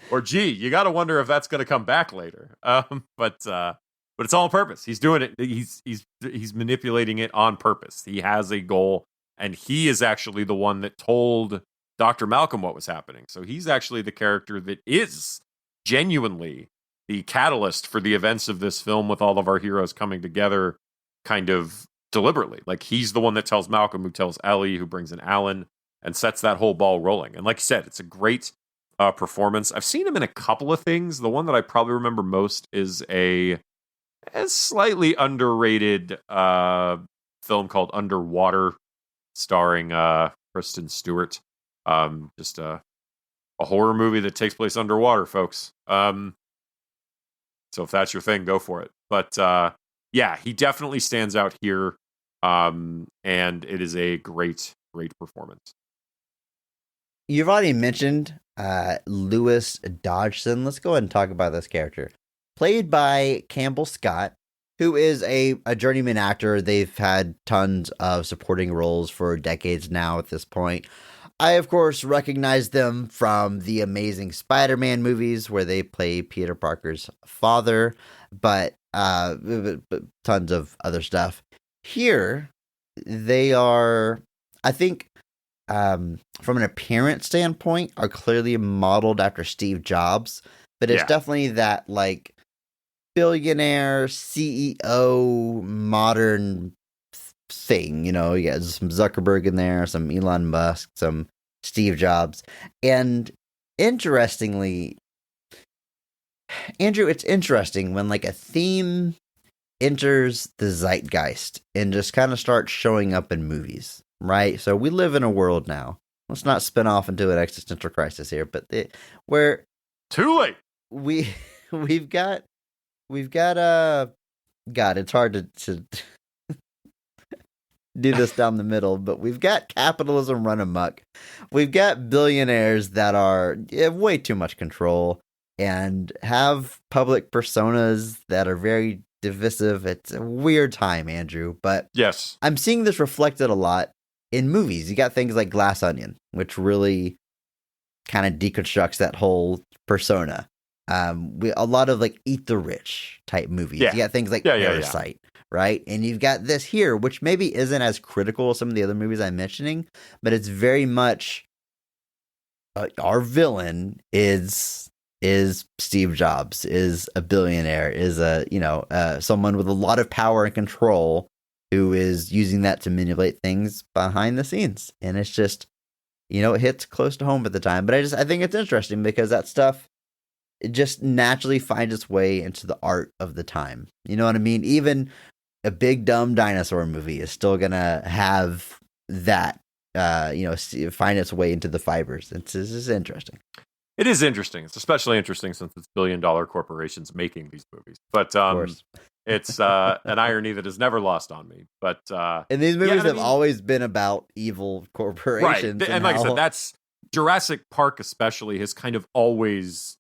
Or gee, you got to wonder if that's going to come back later. But it's all on purpose. He's doing it. He's manipulating it on purpose. He has a goal, and he is actually the one that told Dr. Malcolm what was happening. So he's actually the character that is genuinely the catalyst for the events of this film, with all of our heroes coming together kind of deliberately. Like he's the one that tells Malcolm, who tells Ellie, who brings in Alan, and sets that whole ball rolling. And like you said, it's a great performance. I've seen him in a couple of things. The one that I probably remember most is a slightly underrated film called Underwater, starring Kristen Stewart. Just a horror movie that takes place underwater, folks. So if that's your thing, go for it. But yeah, he definitely stands out here. And it is a great performance. You've already mentioned Lewis Dodgson. Let's go ahead and talk about this character. Played by Campbell Scott, who is a journeyman actor. They've had tons of supporting roles for decades now at this point. I, of course, recognize them from the Amazing Spider-Man movies, where they play Peter Parker's father, but tons of other stuff. Here, they are, I think, from an appearance standpoint, are clearly modeled after Steve Jobs, but it's definitely that, like, billionaire CEO modern thing. You got some Zuckerberg in there, some Elon Musk, some Steve Jobs. And interestingly, Andrew, it's interesting when like a theme enters the zeitgeist and just kind of starts showing up in movies, right? So we live in a world now. Let's not spin off into an existential crisis here, but where too late. We've got God, it's hard to do this down the middle, but we've got capitalism run amok. We've got billionaires that have way too much control and have public personas that are very divisive. It's a weird time, Andrew, but yes, I'm seeing this reflected a lot in movies. You got things like Glass Onion, which really kind of deconstructs that whole persona. A lot of like Eat the Rich type movies. Yeah. You got things like Parasite, right? And you've got this here, which maybe isn't as critical as some of the other movies I'm mentioning, but it's very much our villain is Steve Jobs, is a billionaire, is someone with a lot of power and control who is using that to manipulate things behind the scenes. And it's just, it hits close to home at the time. But I think it's interesting because that stuff, it just naturally finds its way into the art of the time. You know what I mean? Even a big dumb dinosaur movie is still gonna have that, find its way into the fibers. It's interesting. It is interesting. It's especially interesting since it's billion-dollar corporations making these movies. But it's an irony that is never lost on me. But and these movies have always been about evil corporations, right? And like I said, that's Jurassic Park, especially, has kind of always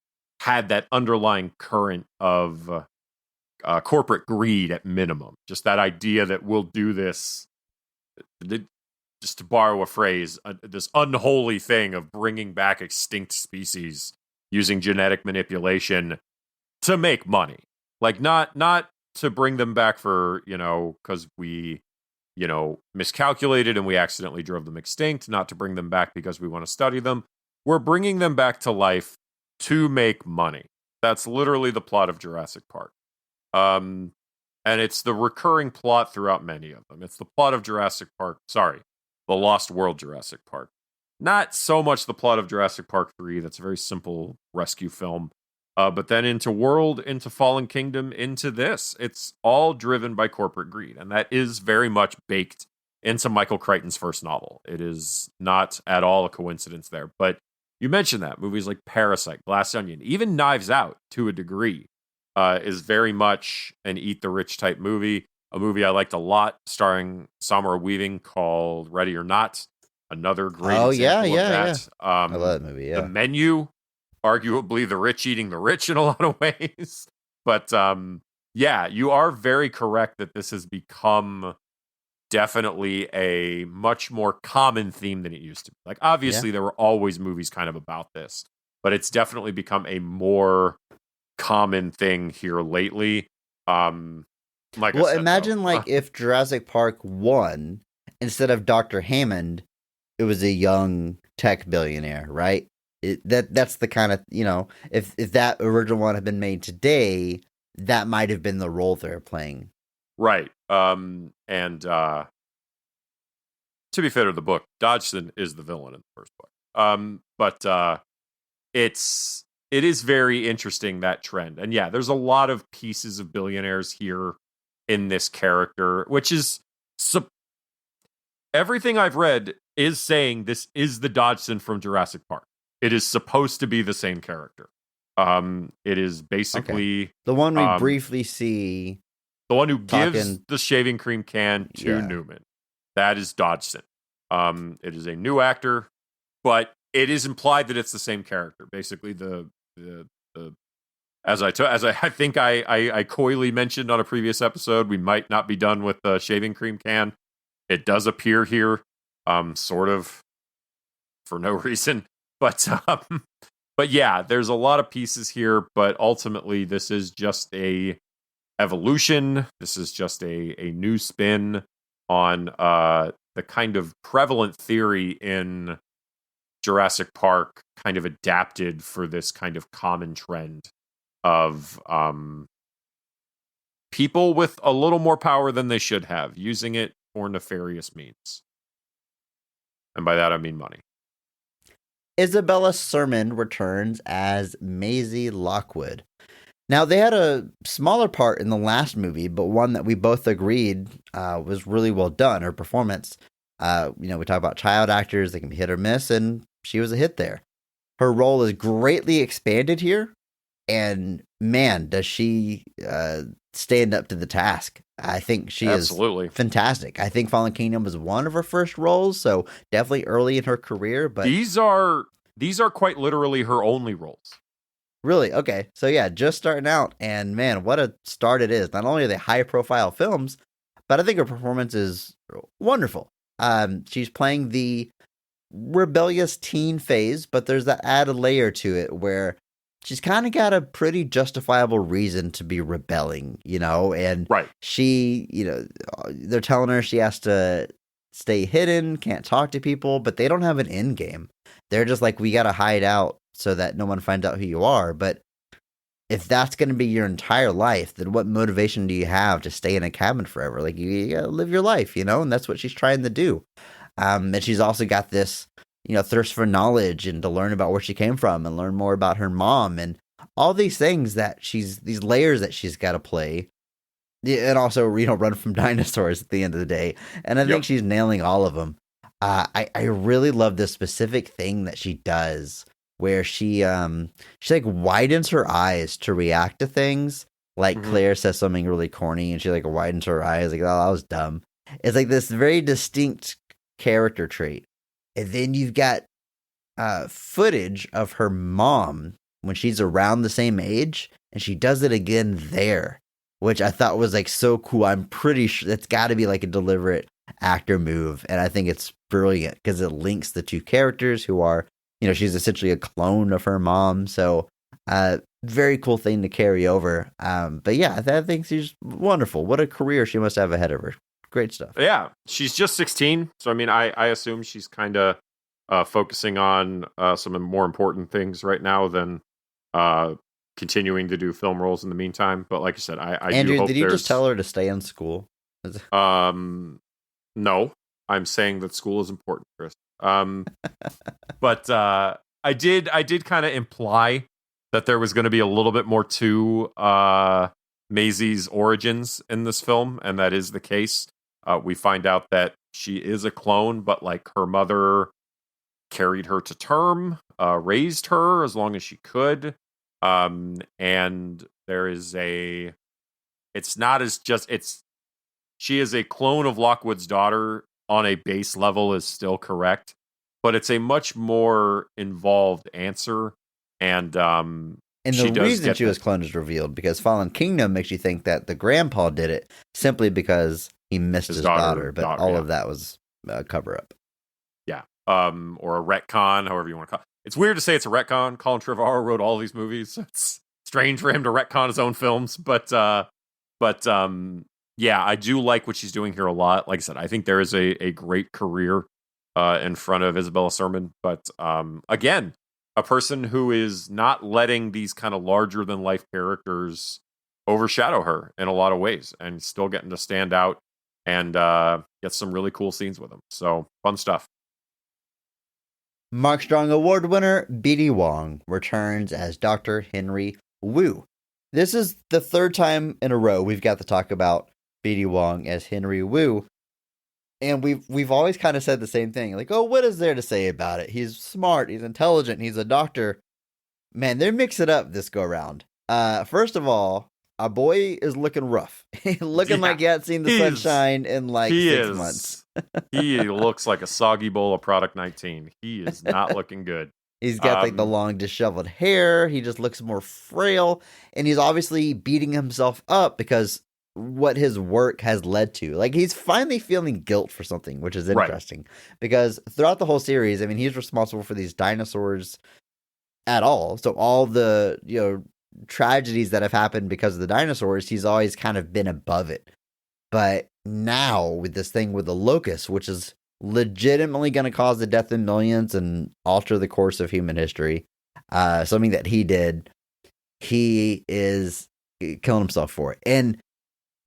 had that underlying current of corporate greed at minimum. Just that idea that we'll do this, just to borrow a phrase, this unholy thing of bringing back extinct species using genetic manipulation to make money. Like not to bring them back for, because we, miscalculated and we accidentally drove them extinct, not to bring them back because we want to study them. We're bringing them back to life to make money. That's literally the plot of Jurassic Park. And it's the recurring plot throughout many of them. It's the plot of Jurassic Park. Sorry, the Lost World Jurassic Park. Not so much the plot of Jurassic Park 3. That's a very simple rescue film. But then into World, into Fallen Kingdom, into this. It's all driven by corporate greed. And that is very much baked into Michael Crichton's first novel. It is not at all a coincidence there. But you mentioned that. Movies like Parasite, Glass Onion, even Knives Out, to a degree, is very much an Eat the Rich type movie. A movie I liked a lot, starring Samara Weaving, called Ready or Not. Another great example of that. I love that movie, yeah. The Menu, arguably the rich eating the rich in a lot of ways. But you are very correct that this has become definitely a much more common theme than it used to be. Like, obviously, there were always movies kind of about this, but it's definitely become a more common thing here lately. Imagine if Jurassic Park 1, instead of Dr. Hammond, it was a young tech billionaire, right? That's the kind of, if that original one had been made today, that might have been the role they're playing. Right. And to be fair to the book, Dodgson is the villain in the first book. But it is very interesting, that trend. And yeah, there's a lot of pieces of billionaires here in this character, which is everything I've read is saying this is the Dodgson from Jurassic Park. It is supposed to be the same character. It is basically the one we briefly see. The one who gives the shaving cream can to Newman. That is Dodgson. It is a new actor, but it is implied that it's the same character. Basically, as I think I coyly mentioned on a previous episode, we might not be done with the shaving cream can. It does appear here, sort of for no reason, but yeah, there's a lot of pieces here. But ultimately, this is just a evolution. This is just a new spin on the kind of prevalent theory in Jurassic Park, kind of adapted for this kind of common trend of people with a little more power than they should have, using it for nefarious means. And by that, I mean money. Isabella Sermon returns as Maisie Lockwood. Now, they had a smaller part in the last movie, but one that we both agreed was really well done. Her performance, we talk about child actors, they can be hit or miss, and she was a hit there. Her role is greatly expanded here, and man, does she stand up to the task. I think she is fantastic. I think Fallen Kingdom was one of her first roles, so definitely early in her career. But these are quite literally her only roles. Really? Okay. So yeah, just starting out, and man, what a start it is. Not only are they high-profile films, but I think her performance is wonderful. She's playing the rebellious teen phase, but there's that added layer to it where she's kind of got a pretty justifiable reason to be rebelling, and she, they're telling her she has to stay hidden, can't talk to people, but they don't have an end game. They're just like, we got to hide out so that no one finds out who you are. But if that's going to be your entire life, then what motivation do you have to stay in a cabin forever? Like, you got to live your life, and that's what she's trying to do. And she's also got this, thirst for knowledge and to learn about where she came from and learn more about her mom and all these things that these layers that she's got to play. And also, run from dinosaurs at the end of the day. And I think she's nailing all of them. I really love this specific thing that she does where she like widens her eyes to react to things. Like Claire says something really corny and she like widens her eyes like, oh, that was dumb. It's like this very distinct character trait. And then you've got footage of her mom when she's around the same age, and she does it again there, which I thought was like so cool. I'm pretty sure that's got to be like a deliberate actor move, and I think it's brilliant because it links the two characters who are, she's essentially a clone of her mom. So, very cool thing to carry over. But yeah, I think she's wonderful. What a career she must have ahead of her. Great stuff. Yeah, she's just 16, so I mean, I assume she's kind of focusing on some more important things right now than continuing to do film roles in the meantime. But like you said, I Andrew, do hope did you just tell her to stay in school? No, I'm saying that school is important, Chris. But I did kind of imply that there was going to be a little bit more to Maisie's origins in this film, and that is the case. We find out that she is a clone, but like her mother carried her to term, raised her as long as she could. And there is she is a clone of Lockwood's daughter on a base level is still correct, but it's a much more involved answer. And the reason she was cloned is revealed because Fallen Kingdom makes you think that the grandpa did it simply because he missed his daughter, but all of that was a cover up. Yeah. Or a retcon, however you want to call it. It's weird to say it's a retcon. Colin Trevorrow wrote all these movies. So it's strange for him to retcon his own films, but yeah, I do like what she's doing here a lot. Like I said, I think there is a great career in front of Isabella Sermon, but again, a person who is not letting these kind of larger than life characters overshadow her in a lot of ways, and still getting to stand out and get some really cool scenes with them. So fun stuff. Mark Strong Award winner B.D. Wong returns as Dr. Henry Wu. This is the third time in a row we've got to talk about B.D. Wong as Henry Wu. And we've always kind of said the same thing. Like, oh, what is there to say about it? He's smart, he's intelligent, he's a doctor. Man, they mix it up this go round. First of all, our boy is looking rough. Looking like he hasn't seen the sunshine in like 6 months. He looks like a soggy bowl of Product 19. He is not looking good. He's got like the long disheveled hair. He just looks more frail. And he's obviously beating himself up because what his work has led to. Like, he's finally feeling guilt for something, which is interesting. Right. Because throughout the whole series, I mean, he's responsible for these dinosaurs at all. So all the, tragedies that have happened because of the dinosaurs, he's always kind of been above it. But now with this thing with the locust, which is legitimately going to cause the death of millions and alter the course of human history, something that he did, he is killing himself for it. And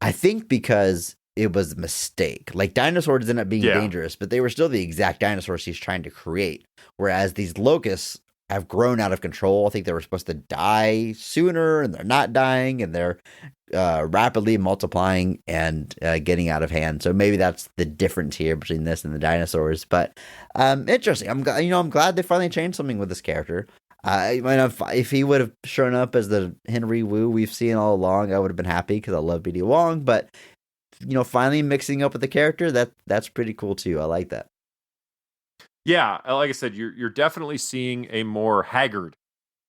I think because it was a mistake. Like, dinosaurs ended up being dangerous, but they were still the exact dinosaurs he's trying to create. Whereas these locusts have grown out of control. I think they were supposed to die sooner, and they're not dying, and they're rapidly multiplying and getting out of hand. So maybe that's the difference here between this and the dinosaurs. But interesting. I'm glad they finally changed something with this character. I mean, if he would have shown up as the Henry Wu we've seen all along, I would have been happy because I love B.D. Wong. But finally mixing up with the character, that's pretty cool too. I like that. Yeah, like I said, you're definitely seeing a more haggard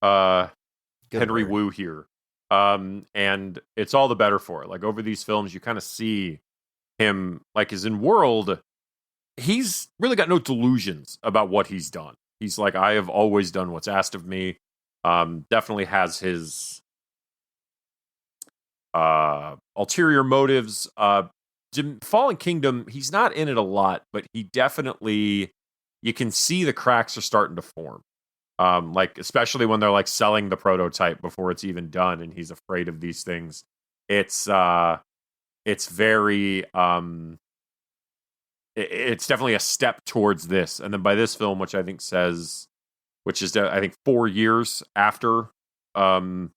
Henry Wu here, and it's all the better for it. Like, over these films, you kind of see him, like, as in World, he's really got no delusions about what he's done. He's like, I have always done what's asked of me. Definitely has his ulterior motives. Fallen Kingdom, he's not in it a lot, but he definitely, you can see the cracks are starting to form. Like, especially when they're like selling the prototype before it's even done, and he's afraid of these things. It's very, it's definitely a step towards this. And then by this film, which I think which is I think 4 years after Fallen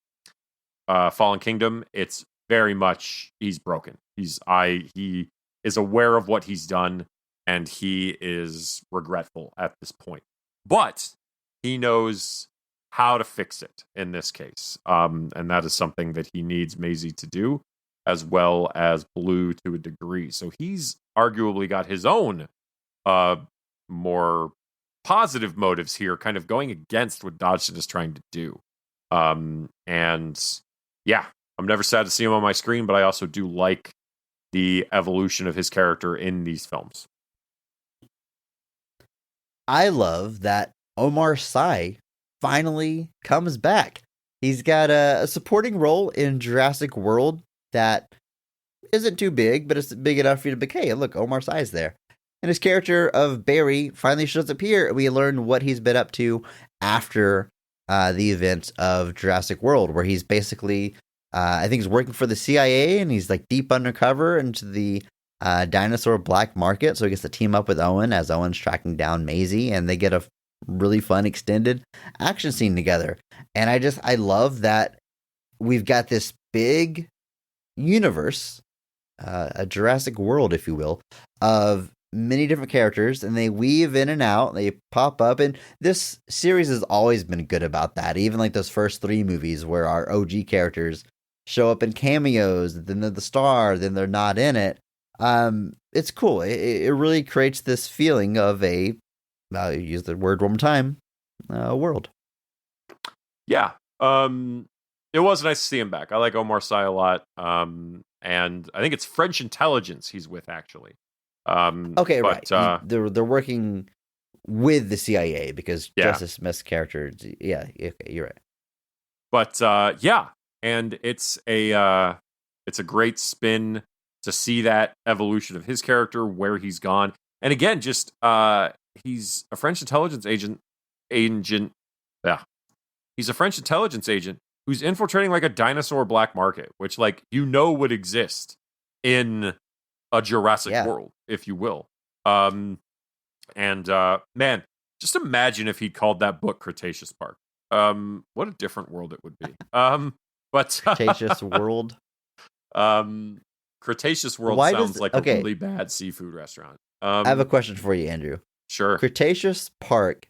Kingdom, it's very much, he's broken. He is aware of what he's done, and he is regretful at this point. But he knows how to fix it in this case. And that is something that he needs Maisie to do, as well as Blue to a degree. So he's arguably got his own more positive motives here, kind of going against what Dodgson is trying to do. And yeah, I'm never sad to see him on my screen, but I also do like the evolution of his character in these films. I love that Omar Sy finally comes back. He's got a supporting role in Jurassic World that isn't too big, but it's big enough for you to be, hey, look, Omar Sy's there. And his character of Barry finally shows up here. We learn what he's been up to after the events of Jurassic World, where he's basically, I think he's working for the CIA, and he's like deep undercover into the dinosaur black market. So he gets to team up with Owen as Owen's tracking down Maisie, and they get a really fun extended action scene together. And I love that we've got this big universe, a Jurassic World, if you will, of many different characters, and they weave in and out, they pop up, and this series has always been good about that. Even like those first 3 movies where our OG characters show up in cameos, then they're the star, then they're not in it. It's cool. It really creates this feeling of I'll use the word one more time, world. Yeah. It was nice to see him back. I like Omar Sy a lot. And I think it's French intelligence he's with, actually. Okay, but, right. They're working with the CIA because Justice Smith's character. Yeah, okay, you're right. But yeah, and it's a great spin to see that evolution of his character, where he's gone, and again, just he's a French intelligence agent. Yeah, he's a French intelligence agent who's infiltrating like a dinosaur black market, which would exist in a Jurassic World, if you will. Man, just imagine if he called that book Cretaceous Park. What a different world it would be. But Cretaceous World. Cretaceous World sounds like a really bad seafood restaurant. I have a question for you, Andrew. Sure. Cretaceous Park.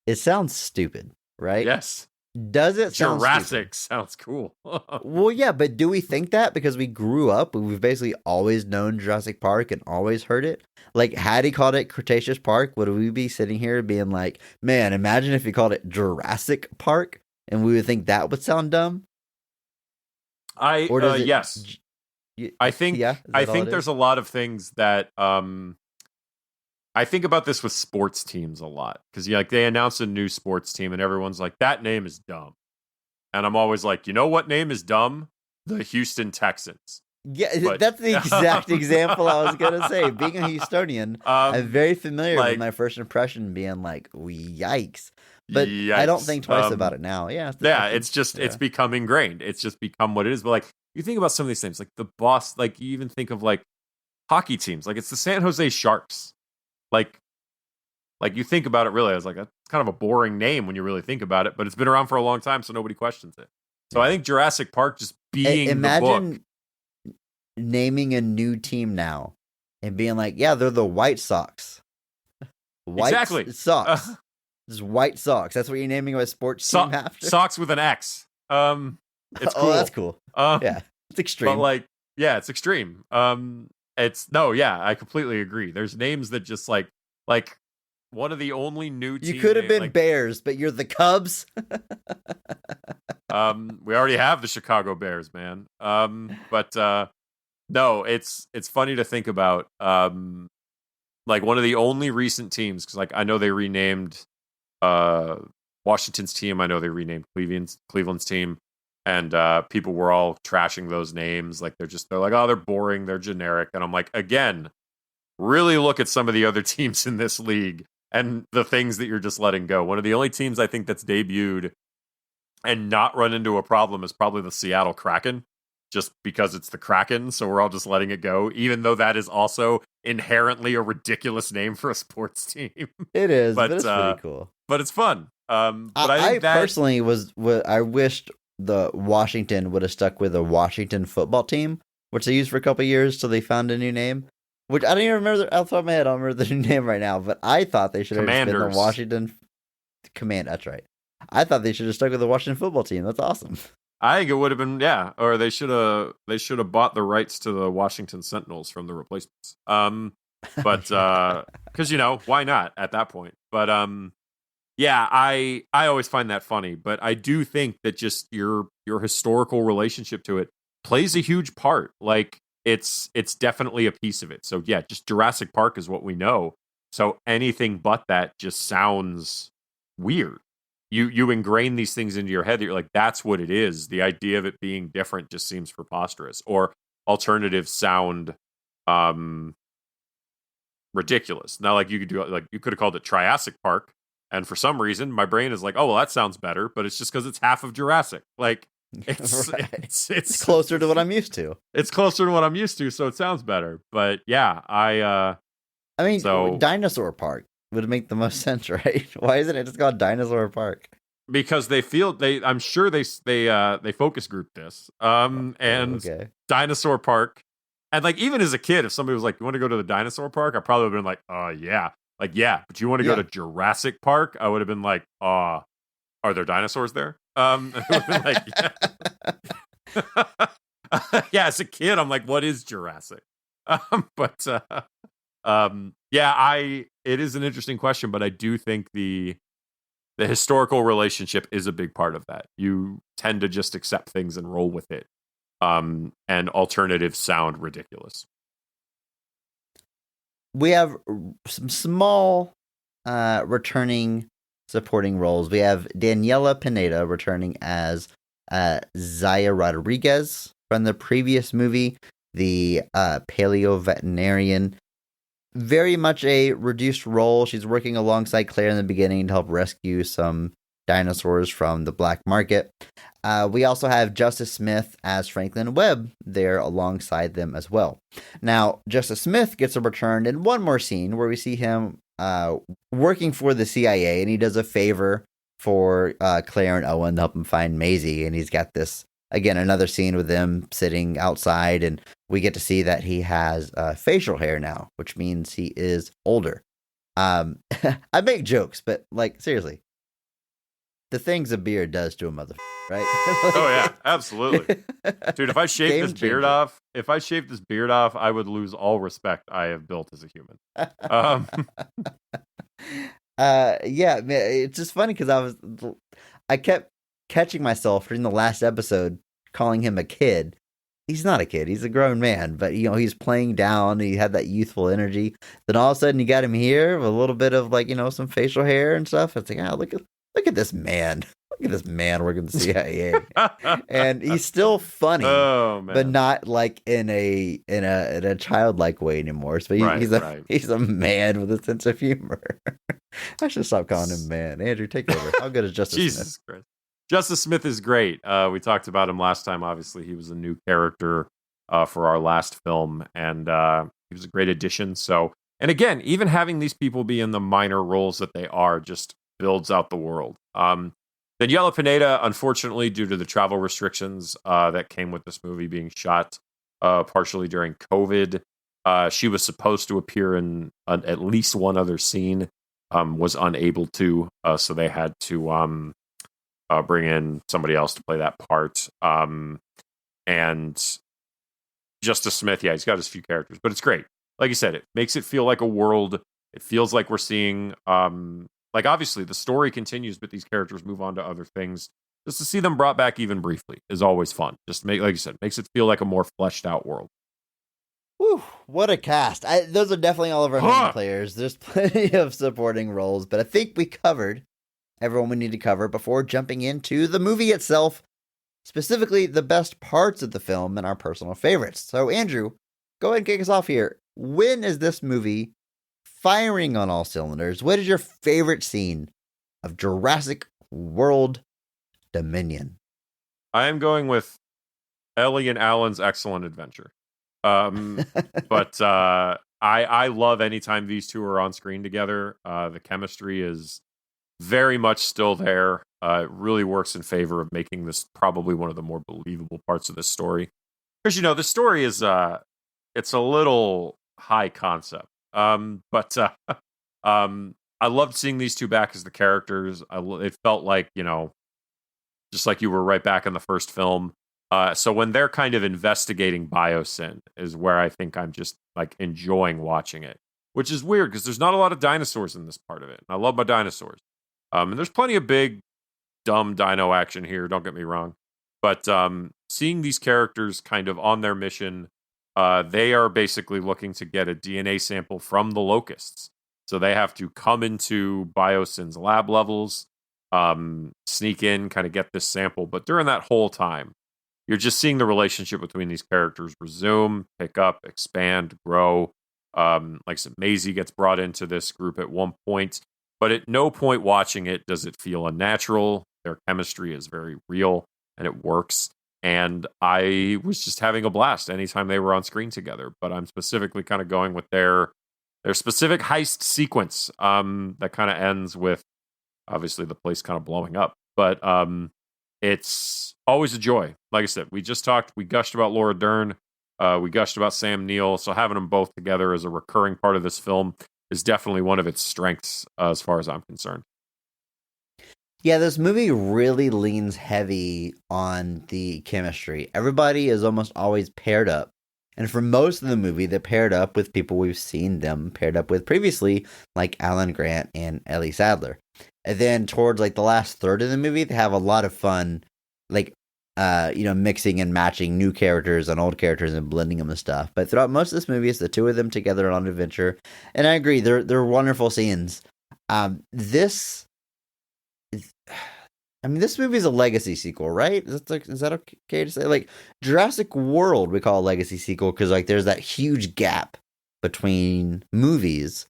It sounds stupid, right? Yes. Does it sound Jurassic stupid? Sounds cool. Well, yeah, but do we think that because we grew up, we've basically always known Jurassic Park and always heard it? Like, had he called it Cretaceous Park, would we be sitting here being like, man, imagine if he called it Jurassic Park, and we would think that would sound dumb? Yes. I think there's a lot of things that I think about this with sports teams a lot, because they announce a new sports team and everyone's like, that name is dumb. And I'm always like, you know what name is dumb? The Houston Texans. Yeah, that's the exact example I was going to say. Being a Houstonian, I'm very familiar with my first impression being like, yikes. But yikes. I don't think twice about it now. Yeah. It's become ingrained. It's just become what it is. But you think about some of these things, like the boss, you even think of hockey teams, it's the San Jose Sharks. You think about it, really, I was like, that's kind of a boring name when you really think about it, but it's been around for a long time, so nobody questions it. So I think Jurassic Park just being imagine the book. Naming a new team now and being like, yeah, they're the White Sox. Exactly. Sox. Just White Sox. That's what you're naming a sports team after? Sox with an X. It's cool. Oh, that's cool. Yeah, it's extreme. But it's extreme. I completely agree. There's names that just like one of the only new teams. You could have been Bears, but you're the Cubs. We already have the Chicago Bears, man. But no, it's funny to think about. One of the only recent teams, because I know they renamed Washington's team. I know they renamed Cleveland's team. And people were all trashing those names. They're like, oh, they're boring, they're generic. And I'm like, again, really look at some of the other teams in this league and the things that you're just letting go. One of the only teams I think that's debuted and not run into a problem is probably the Seattle Kraken, just because it's the Kraken. So we're all just letting it go, even though that is also inherently a ridiculous name for a sports team. It is, but it's pretty cool. But it's fun. But I personally I wished the Washington would have stuck with a Washington football team, which they used for a couple of years till they found a new name. Which I don't even remember off the top of my head. I don't remember the new name right now, but I thought they should have just been the Washington Command. That's right. I thought they should have stuck with the Washington football team. That's awesome. I think it would have been, or they should have bought the rights to the Washington Sentinels from the replacements. But because why not at that point? But Yeah, I always find that funny, but I do think that just your historical relationship to it plays a huge part. Like it's definitely a piece of it. So yeah, just Jurassic Park is what we know. So anything but that just sounds weird. You ingrain these things into your head that you're like, that's what it is. The idea of it being different just seems preposterous. Or alternatives sound um ridiculous. Now, like you could do, like you could have called it Triassic Park, and for some reason, my brain is like, oh well, that sounds better, but it's just because it's half of Jurassic. Like it's Right. it's Closer to what I'm used to. it's closer to what I'm used to, so it sounds better. But yeah, I mean, So- Dinosaur Park would make the most sense, right? Why isn't it just called Dinosaur Park? because I'm sure they focus group this and Okay. Dinosaur Park. And like even as a kid, if somebody was like, "You want to go to the dinosaur park?" I probably would have been like, "Oh yeah, like yeah." But you want to go Yeah. to Jurassic Park? I would have been like, are there dinosaurs there?" And I would have been like, yeah. Yeah. As a kid, I'm like, "What is Jurassic?" But yeah, it is an interesting question, but I do think the historical relationship is a big part of that. You tend to just accept things and roll with it. And alternatives sound ridiculous. We have some small returning supporting roles. We have Daniela Pineda returning as Zaya Rodriguez from the previous movie, the paleo veterinarian. Very much a reduced role. She's working alongside Claire in the beginning to help rescue some dinosaurs from the black market. We also have Justice Smith as Franklin Webb there alongside them as well. Now, Justice Smith gets a return in one more scene where we see him working for the CIA, and he does a favor for Claire and Owen to help him find Maisie. And he's got this, again, another scene with them sitting outside, and we get to see that he has facial hair now, which means he is older. I make jokes, but like seriously, the things a beard does to a motherfucker, right? Oh yeah, absolutely, dude. If I shaved Game this beard changer. off, I would lose all respect I have built as a human. Yeah, man, it's just funny because I kept catching myself during the last episode calling him a kid. He's not a kid; he's a grown man. But he's playing down. He had that youthful energy. Then all of a sudden, you got him here with a little bit of like some facial hair and stuff. It's like, look at this man. Look at this man working the CIA, and he's still funny. Oh man, But not like in a childlike way anymore. So he's a man with a sense of humor. I should stop calling him man. Andrew, take over. How good is Justice Smith? Jesus Christ. Justice Smith is great. We talked about him last time. Obviously, he was a new character for our last film, and he was a great addition. So, and again, even having these people be in the minor roles that they are just builds out the world. Daniela Pineda, unfortunately, due to the travel restrictions that came with this movie being shot partially during COVID, she was supposed to appear in at least one other scene, was unable to, so they had to bring in somebody else to play that part. And Justice Smith, yeah, he's got his few characters, but it's great. Like you said, it makes it feel like a world. It feels like we're seeing, like obviously the story continues, but these characters move on to other things. Just to see them brought back even briefly is always fun. Just like you said, makes it feel like a more fleshed out world. Whew, what a cast. Those are definitely all of our main players. There's plenty of supporting roles, but I think we covered everyone we need to cover before jumping into the movie itself, specifically the best parts of the film and our personal favorites. So, Andrew, go ahead and kick us off here. When is this movie firing on all cylinders? What is your favorite scene of Jurassic World Dominion? I am going with Ellie and Alan's excellent adventure. But I love anytime these two are on screen together. The chemistry is very much still there. It really works in favor of making this probably one of the more believable parts of this story. Because, the story is, it's a little high concept. But I loved seeing these two back as the characters. It felt like, just like you were right back in the first film. So when they're kind of investigating biosyn is where I think I'm just like enjoying watching it, which is weird because there's not a lot of dinosaurs in this part of it. I love my dinosaurs. And there's plenty of big, dumb dino action here, don't get me wrong. But seeing these characters kind of on their mission, they are basically looking to get a DNA sample from the locusts. So they have to come into Biosyn's lab levels, sneak in, kind of get this sample. But during that whole time, you're just seeing the relationship between these characters resume, pick up, expand, grow. Like I said, Maisie gets brought into this group at one point, but at no point watching it does it feel unnatural. Their chemistry is very real and it works. And I was just having a blast anytime they were on screen together. But I'm specifically kind of going with their specific heist sequence that kind of ends with obviously the place kind of blowing up. But it's always a joy. Like I said, we gushed about Laura Dern. We gushed about Sam Neill. So having them both together as a recurring part of this film is definitely one of its strengths as far as I'm concerned. Yeah, this movie really leans heavy on the chemistry. Everybody is almost always paired up. And for most of the movie, they're paired up with people we've seen them paired up with previously, like Alan Grant and Ellie Sadler. And then towards like the last third of the movie, they have a lot of fun, like, mixing and matching new characters and old characters and blending them and stuff. But throughout most of this movie, it's the two of them together on an adventure. And I agree, they're wonderful scenes. This movie is a legacy sequel, right? Is that okay to say? Like, Jurassic World, we call a legacy sequel because, like, there's that huge gap between movies,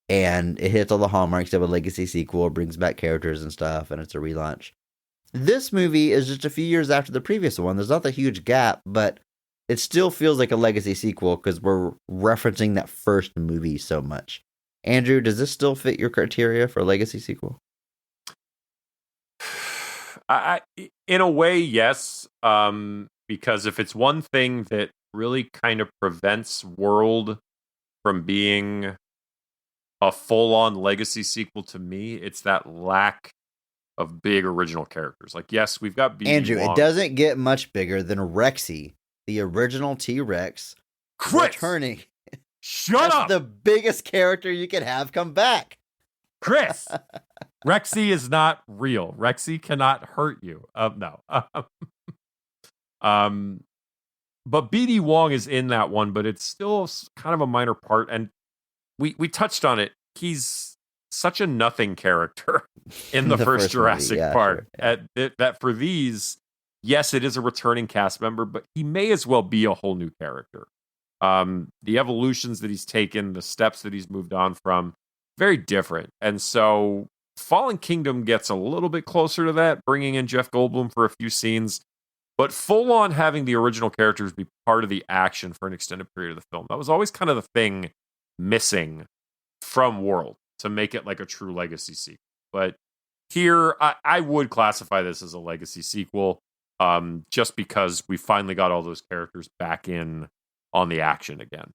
and it hits all the hallmarks of a legacy sequel, brings back characters and stuff, and it's a relaunch. This movie is just a few years after the previous one. There's not the huge gap, but it still feels like a legacy sequel because we're referencing that first movie so much. Andrew, does this still fit your criteria for a legacy sequel? In a way, yes. Because if it's one thing that really kind of prevents World from being a full-on legacy sequel to me, it's that lack of big original characters. Like, yes, we've got BB Andrew, Wong. It doesn't get much bigger than Rexy, the original T-Rex, returning. Shut up! The biggest character you can have come back. Chris! Rexy is not real. Rexy cannot hurt you. No. But BD Wong is in that one, but it's still kind of a minor part. And we touched on it. He's such a nothing character in the first Jurassic Park. Sure, yeah. That for these, yes, it is a returning cast member, but he may as well be a whole new character. The evolutions that he's taken, the steps that he's moved on from, very different. And so Fallen Kingdom gets a little bit closer to that, bringing in Jeff Goldblum for a few scenes, but full on having the original characters be part of the action for an extended period of the film. That was always kind of the thing missing from World to make it like a true legacy sequel. But here, I would classify this as a legacy sequel, just because we finally got all those characters back in on the action again.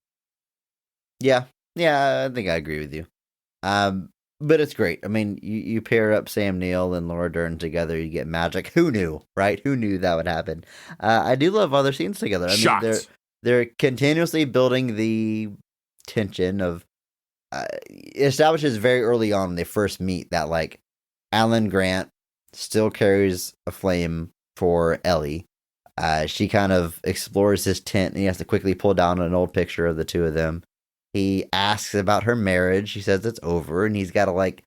Yeah, I think I agree with you. But it's great. I mean, you pair up Sam Neill and Laura Dern together, you get magic. Who knew, right? Who knew that would happen? I do love other scenes together. I mean, they're continuously building the tension of. It establishes very early on when they first meet that, like, Alan Grant still carries a flame for Ellie. She kind of explores his tent, and he has to quickly pull down an old picture of the two of them. He asks about her marriage. She says it's over, and he's got to, like,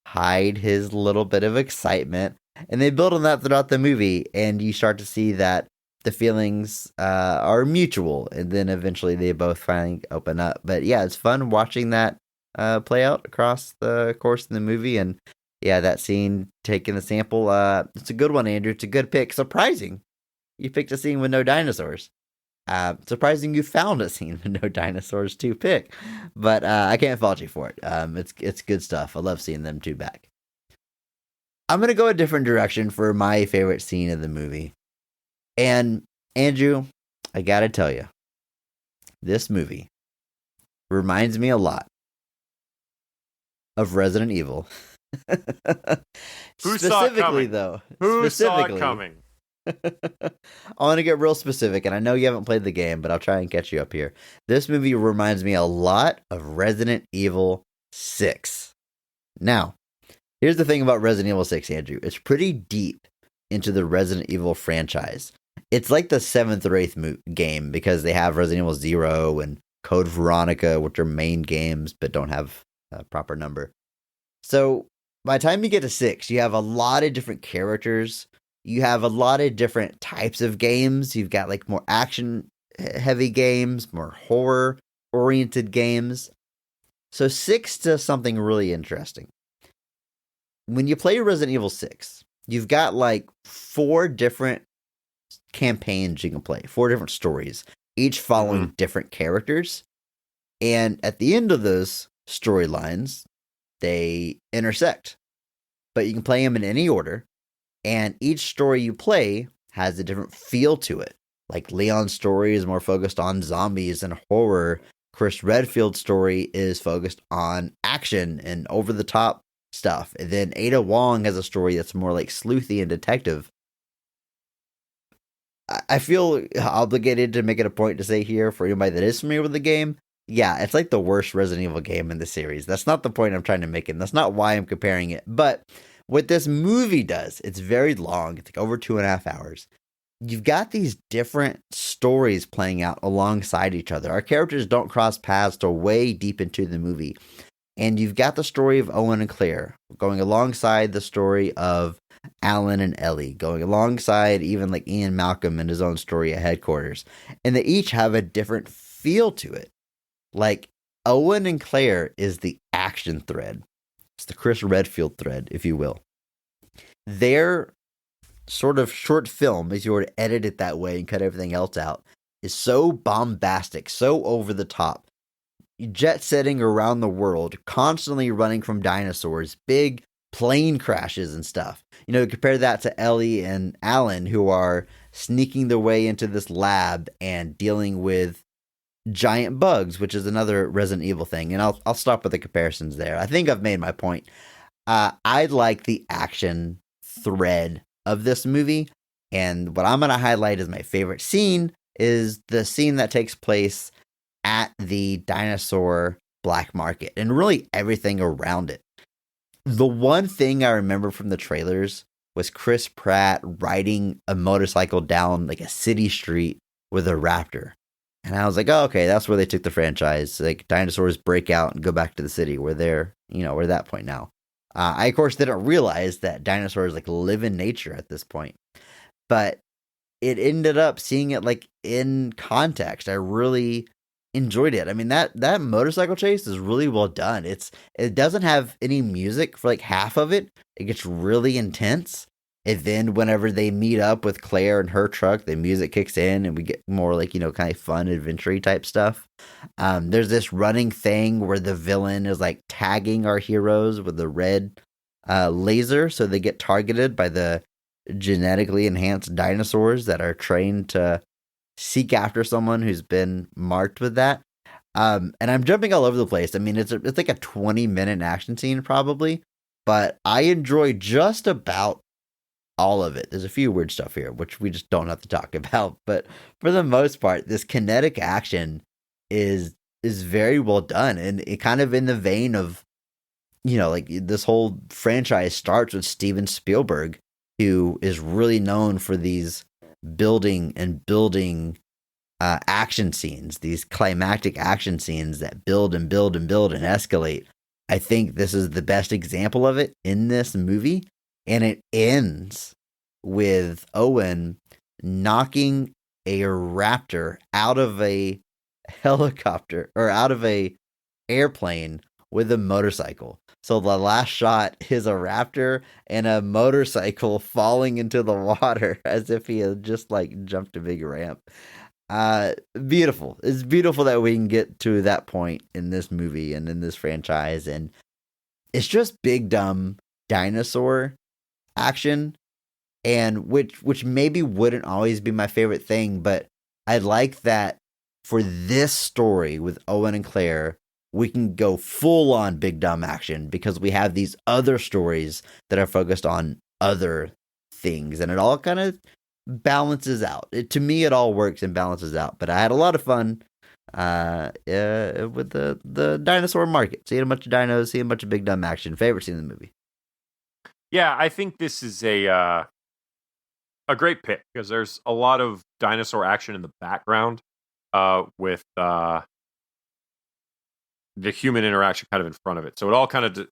hide his little bit of excitement. And they build on that throughout the movie, and you start to see that the feelings are mutual, and then eventually they both finally open up. But yeah, it's fun watching that play out across the course of the movie, and yeah, that scene taking the sample, it's a good one, Andrew. It's a good pick. Surprising you picked a scene with no dinosaurs. Surprising you found a scene with no dinosaurs to pick, but I can't fault you for it. It's good stuff. I love seeing them two back. I'm gonna go a different direction for my favorite scene of the movie, and Andrew, I gotta tell you, this movie reminds me a lot of Resident Evil. Who saw it coming? Who saw it coming? I want to get real specific, and I know you haven't played the game, but I'll try and catch you up here. This movie reminds me a lot of Resident Evil 6. Now, Here's the thing about Resident Evil 6, Andrew. It's pretty deep into the Resident Evil franchise. It's like the 7th or 8th game because they have Resident Evil 0 and Code Veronica, which are main games but don't have a proper number. So by the time you get to 6, you have a lot of different characters. You have a lot of different types of games. You've got like more action heavy games, more horror oriented games. So 6 does something really interesting. When you play Resident Evil 6, you've got like 4 different campaigns you can play, 4 different stories, each following different characters. And at the end of those storylines, they intersect. But you can play them in any order. And each story you play has a different feel to it. Like Leon's story is more focused on zombies and horror. Chris Redfield's story is focused on action and over-the-top stuff. And then Ada Wong has a story that's more like sleuthy and detective. I feel obligated to make it a point to say here, for anybody that is familiar with the game, yeah, it's like the worst Resident Evil game in the series. That's not the point I'm trying to make, and that's not why I'm comparing it. But what this movie does, it's very long. It's like over 2.5 hours. You've got these different stories playing out alongside each other. Our characters don't cross paths till way deep into the movie. And you've got the story of Owen and Claire going alongside the story of Alan and Ellie, going alongside even like Ian Malcolm and his own story at headquarters. And they each have a different feel to it. Like Owen and Claire is the action thread. It's the Chris Redfield thread, if you will. Their sort of short film, if you were to edit it that way and cut everything else out, is so bombastic, so over the top. Jet setting around the world, constantly running from dinosaurs, big plane crashes and stuff. You know, compare that to Ellie and Alan, who are sneaking their way into this lab and dealing with giant bugs, which is another Resident Evil thing. And I'll stop with the comparisons there. I think I've made my point. I like the action thread of this movie, and what I'm going to highlight as my favorite scene is the scene that takes place at the dinosaur black market and really everything around it. The one thing I remember from the trailers was Chris Pratt riding a motorcycle down like a city street with a raptor. And I was like, oh, okay, that's where they took the franchise. Like dinosaurs break out and go back to the city. We're at that point now. I, of course, didn't realize that dinosaurs like live in nature at this point. But it ended up seeing it like in context. I really enjoyed it. I mean, that motorcycle chase is really well done. It doesn't have any music for like half of it. It gets really intense. And then whenever they meet up with Claire and her truck, the music kicks in and we get more like, kind of fun adventure type stuff. There's this running thing where the villain is like tagging our heroes with the red laser. So they get targeted by the genetically enhanced dinosaurs that are trained to seek after someone who's been marked with that. And I'm jumping all over the place. I mean, it's like a 20-minute action scene probably, but I enjoy just about all of it. There's a few weird stuff here, which we just don't have to talk about. But for the most part, this kinetic action is very well done. And it kind of in the vein of, like this whole franchise starts with Steven Spielberg, who is really known for these building action scenes, these climactic action scenes that build and build and build and escalate. I think this is the best example of it in this movie. And it ends with Owen knocking a raptor out of a helicopter or out of a airplane with a motorcycle. So the last shot is a raptor and a motorcycle falling into the water as if he had just like jumped a big ramp. Beautiful. It's beautiful that we can get to that point in this movie and in this franchise. And it's just big, dumb dinosaur action, and which maybe wouldn't always be my favorite thing, but I like that for this story with Owen and Claire, we can go full on big dumb action because we have these other stories that are focused on other things, and it all kind of balances out. To me, it all works and balances out. But I had a lot of fun with the dinosaur market, seeing a bunch of dinos, seeing a bunch of big dumb action. Favorite scene in the movie. Yeah, I think this is a great pick because there's a lot of dinosaur action in the background with the human interaction kind of in front of it. So it all kind of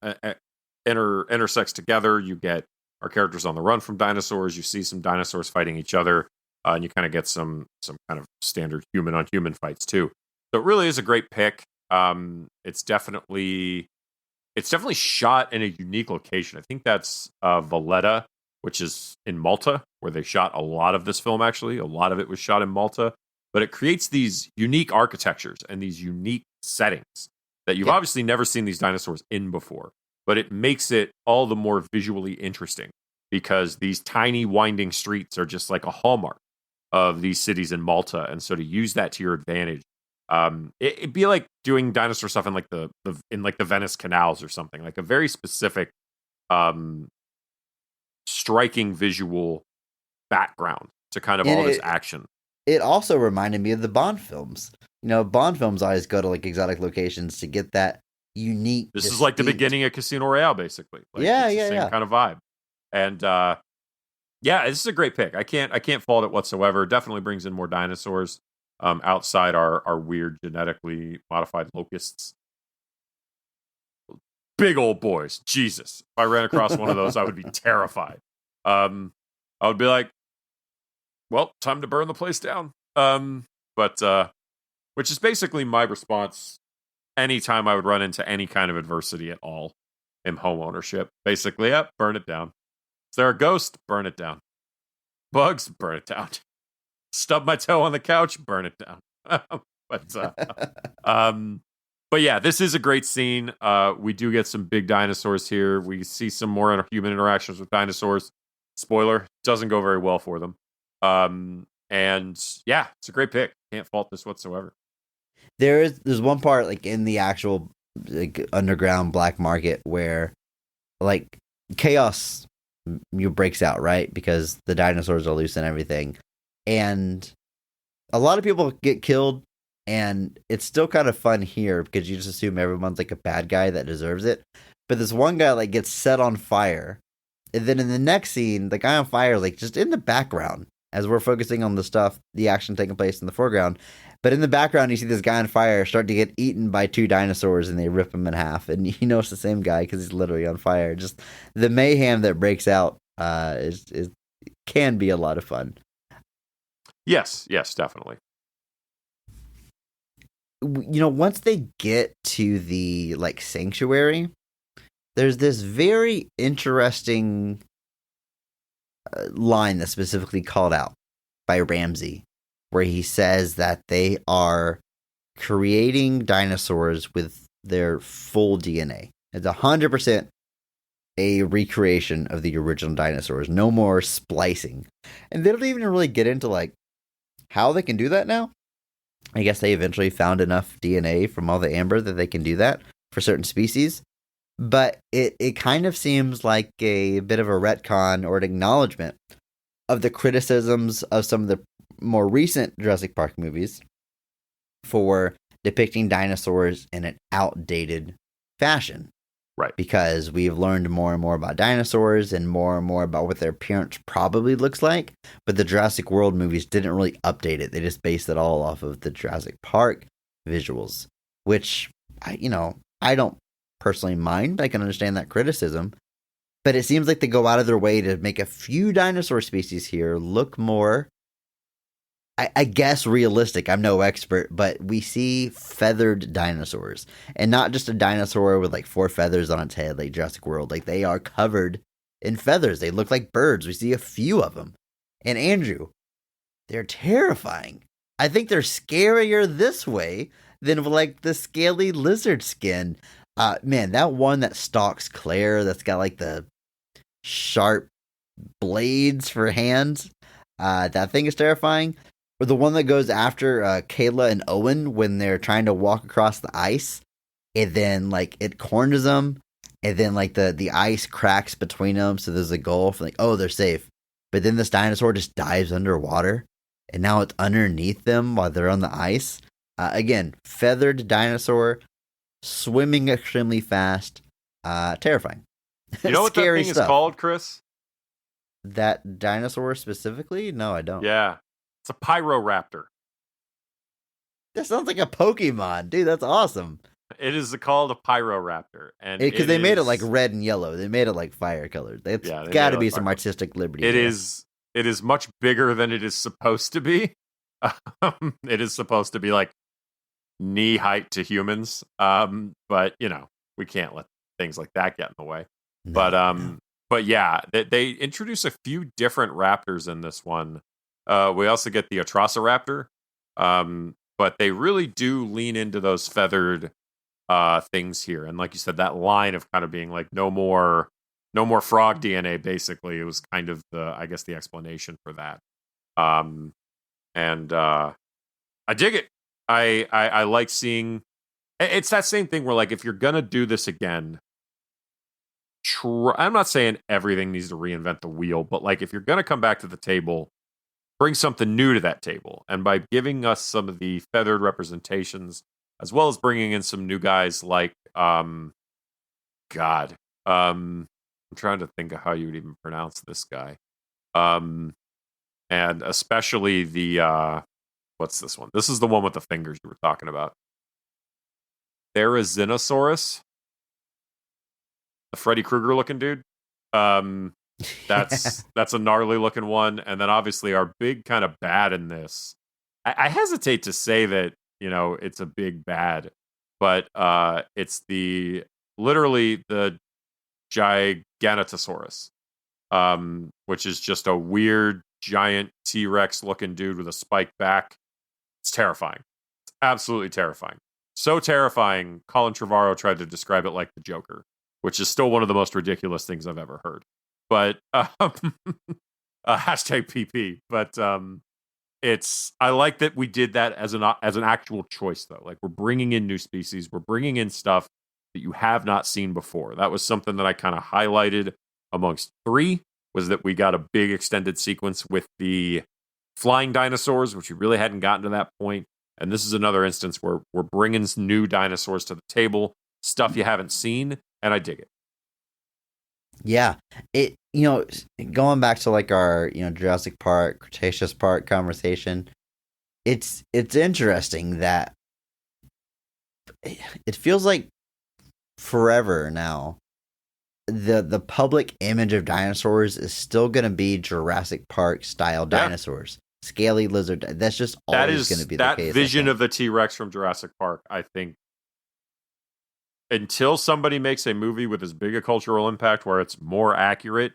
intersects together. You get our characters on the run from dinosaurs. You see some dinosaurs fighting each other, and you kind of get some kind of standard human on human fights too. So it really is a great pick. It's definitely shot in a unique location. I think that's Valletta, which is in Malta, where they shot a lot of this film. Actually, a lot of it was shot in Malta, but it creates these unique architectures and these unique settings that you've obviously never seen these dinosaurs in before, but it makes it all the more visually interesting because these tiny winding streets are just like a hallmark of these cities in Malta. And so to use that to your advantage, it'd be like doing dinosaur stuff in like the Venice canals or something, like a very specific, striking visual background to kind of all this action. It also reminded me of the Bond films. You know, Bond films always go to like exotic locations to get that unique. This is like the beginning of Casino Royale, basically. Like, same kind of vibe. And this is a great pick. I can't fault it whatsoever. Definitely brings in more dinosaurs outside our weird genetically modified locusts. Big old boys. Jesus. If I ran across one of those, I would be terrified. I would be like, well, time to burn the place down. Which is basically my response anytime I would run into any kind of adversity at all in home ownership. Basically, burn it down. Is there a ghost? Burn it down. Bugs? Burn it down. Stub my toe on the couch? Burn it down. But yeah, this is a great scene. We do get some big dinosaurs here. We see some more human interactions with dinosaurs. Spoiler, doesn't go very well for them. And yeah, it's a great pick. Can't fault this whatsoever. There's one part like in the actual like underground black market where like chaos breaks out, right? Because the dinosaurs are loose and everything. And a lot of people get killed, and it's still kind of fun here because you just assume everyone's like a bad guy that deserves it. But this one guy like gets set on fire. And then in the next scene, the guy on fire, like just in the background, as we're focusing on the action taking place in the foreground. But in the background, you see this guy on fire start to get eaten by two dinosaurs, and they rip him in half. And you know it's the same guy because he's literally on fire. Just the mayhem that breaks out can be a lot of fun. Yes, definitely. You know, once they get to the like sanctuary, there's this very interesting line that's specifically called out by Ramsey, where he says that they are creating dinosaurs with their full DNA. It's 100% a recreation of the original dinosaurs. No more splicing. And they don't even really get into like how they can do that now. I guess they eventually found enough DNA from all the amber that they can do that for certain species. But it kind of seems like a bit of a retcon or an acknowledgement of the criticisms of some of the more recent Jurassic Park movies for depicting dinosaurs in an outdated fashion. Right. Because we've learned more and more about dinosaurs and more about what their appearance probably looks like. But the Jurassic World movies didn't really update it. They just based it all off of the Jurassic Park visuals, which, I don't personally mind. I can understand that criticism. But it seems like they go out of their way to make a few dinosaur species here look more, I guess, realistic. I'm no expert, but we see feathered dinosaurs. And not just a dinosaur with like 4 feathers on its head like Jurassic World. Like they are covered in feathers. They look like birds. We see a few of them. And Andrew, they're terrifying. I think they're scarier this way than like the scaly lizard skin. Man, that one that stalks Claire that's got like the sharp blades for hands, that thing is terrifying. Or the one that goes after Kayla and Owen when they're trying to walk across the ice, and then like it corners them, and then like the ice cracks between them, so there's a gulf, like, oh, they're safe. But then this dinosaur just dives underwater, and now it's underneath them while they're on the ice. Again, feathered dinosaur, swimming extremely fast, terrifying. You know what that Scary thing is stuff. called, Chris? That dinosaur specifically? No, I don't. Yeah. It's a pyroraptor. That sounds like a Pokemon, dude. That's awesome. It is called a pyroraptor. And Because they made it like red and yellow. They made it like fire colored. It's Yeah, they got to made it be like some fire. artistic liberty. It there. is. It is much bigger than it is supposed to be. It is supposed to be like knee height to humans. But we can't let things like that get in the way. No. But yeah, they introduce a few different raptors in this one. We also get the Atrociraptor. But they really do lean into those feathered things here. And like you said, that line of kind of being like no more frog DNA, basically. It was kind of the explanation for that. And I dig it. I like seeing it's that same thing where, like, if you're gonna do this again, I'm not saying everything needs to reinvent the wheel, but like if you're gonna come back to the table, bring something new to that table. And by giving us some of the feathered representations, as well as bringing in some new guys like I'm trying to think of how you would even pronounce this guy. And especially the what's this one? This is the one with the fingers you were talking about. Therizinosaurus, the Freddy Krueger looking dude. That's a gnarly looking one. And then obviously our big kind of bad in this. I hesitate to say that, it's a big bad, but it's literally the Giganotosaurus, which is just a weird giant T-Rex looking dude with a spiked back. It's terrifying. It's absolutely terrifying. So terrifying, Colin Trevorrow tried to describe it like the Joker, which is still one of the most ridiculous things I've ever heard. But hashtag PP. But I like that we did that as an actual choice, though. Like, we're bringing in new species, we're bringing in stuff that you have not seen before. That was something that I kind of highlighted amongst 3, was that we got a big extended sequence with the flying dinosaurs, which we really hadn't gotten to that point. And this is another instance where we're bringing new dinosaurs to the table, stuff you haven't seen, and I dig it. Yeah, it going back to like our Jurassic Park, Cretaceous Park conversation, it's interesting that it feels like forever now the public image of dinosaurs is still going to be Jurassic Park style dinosaurs, scaly lizard. That's just always going to be the case. That vision of the T-Rex from Jurassic Park, I think, until somebody makes a movie with as big a cultural impact where it's more accurate,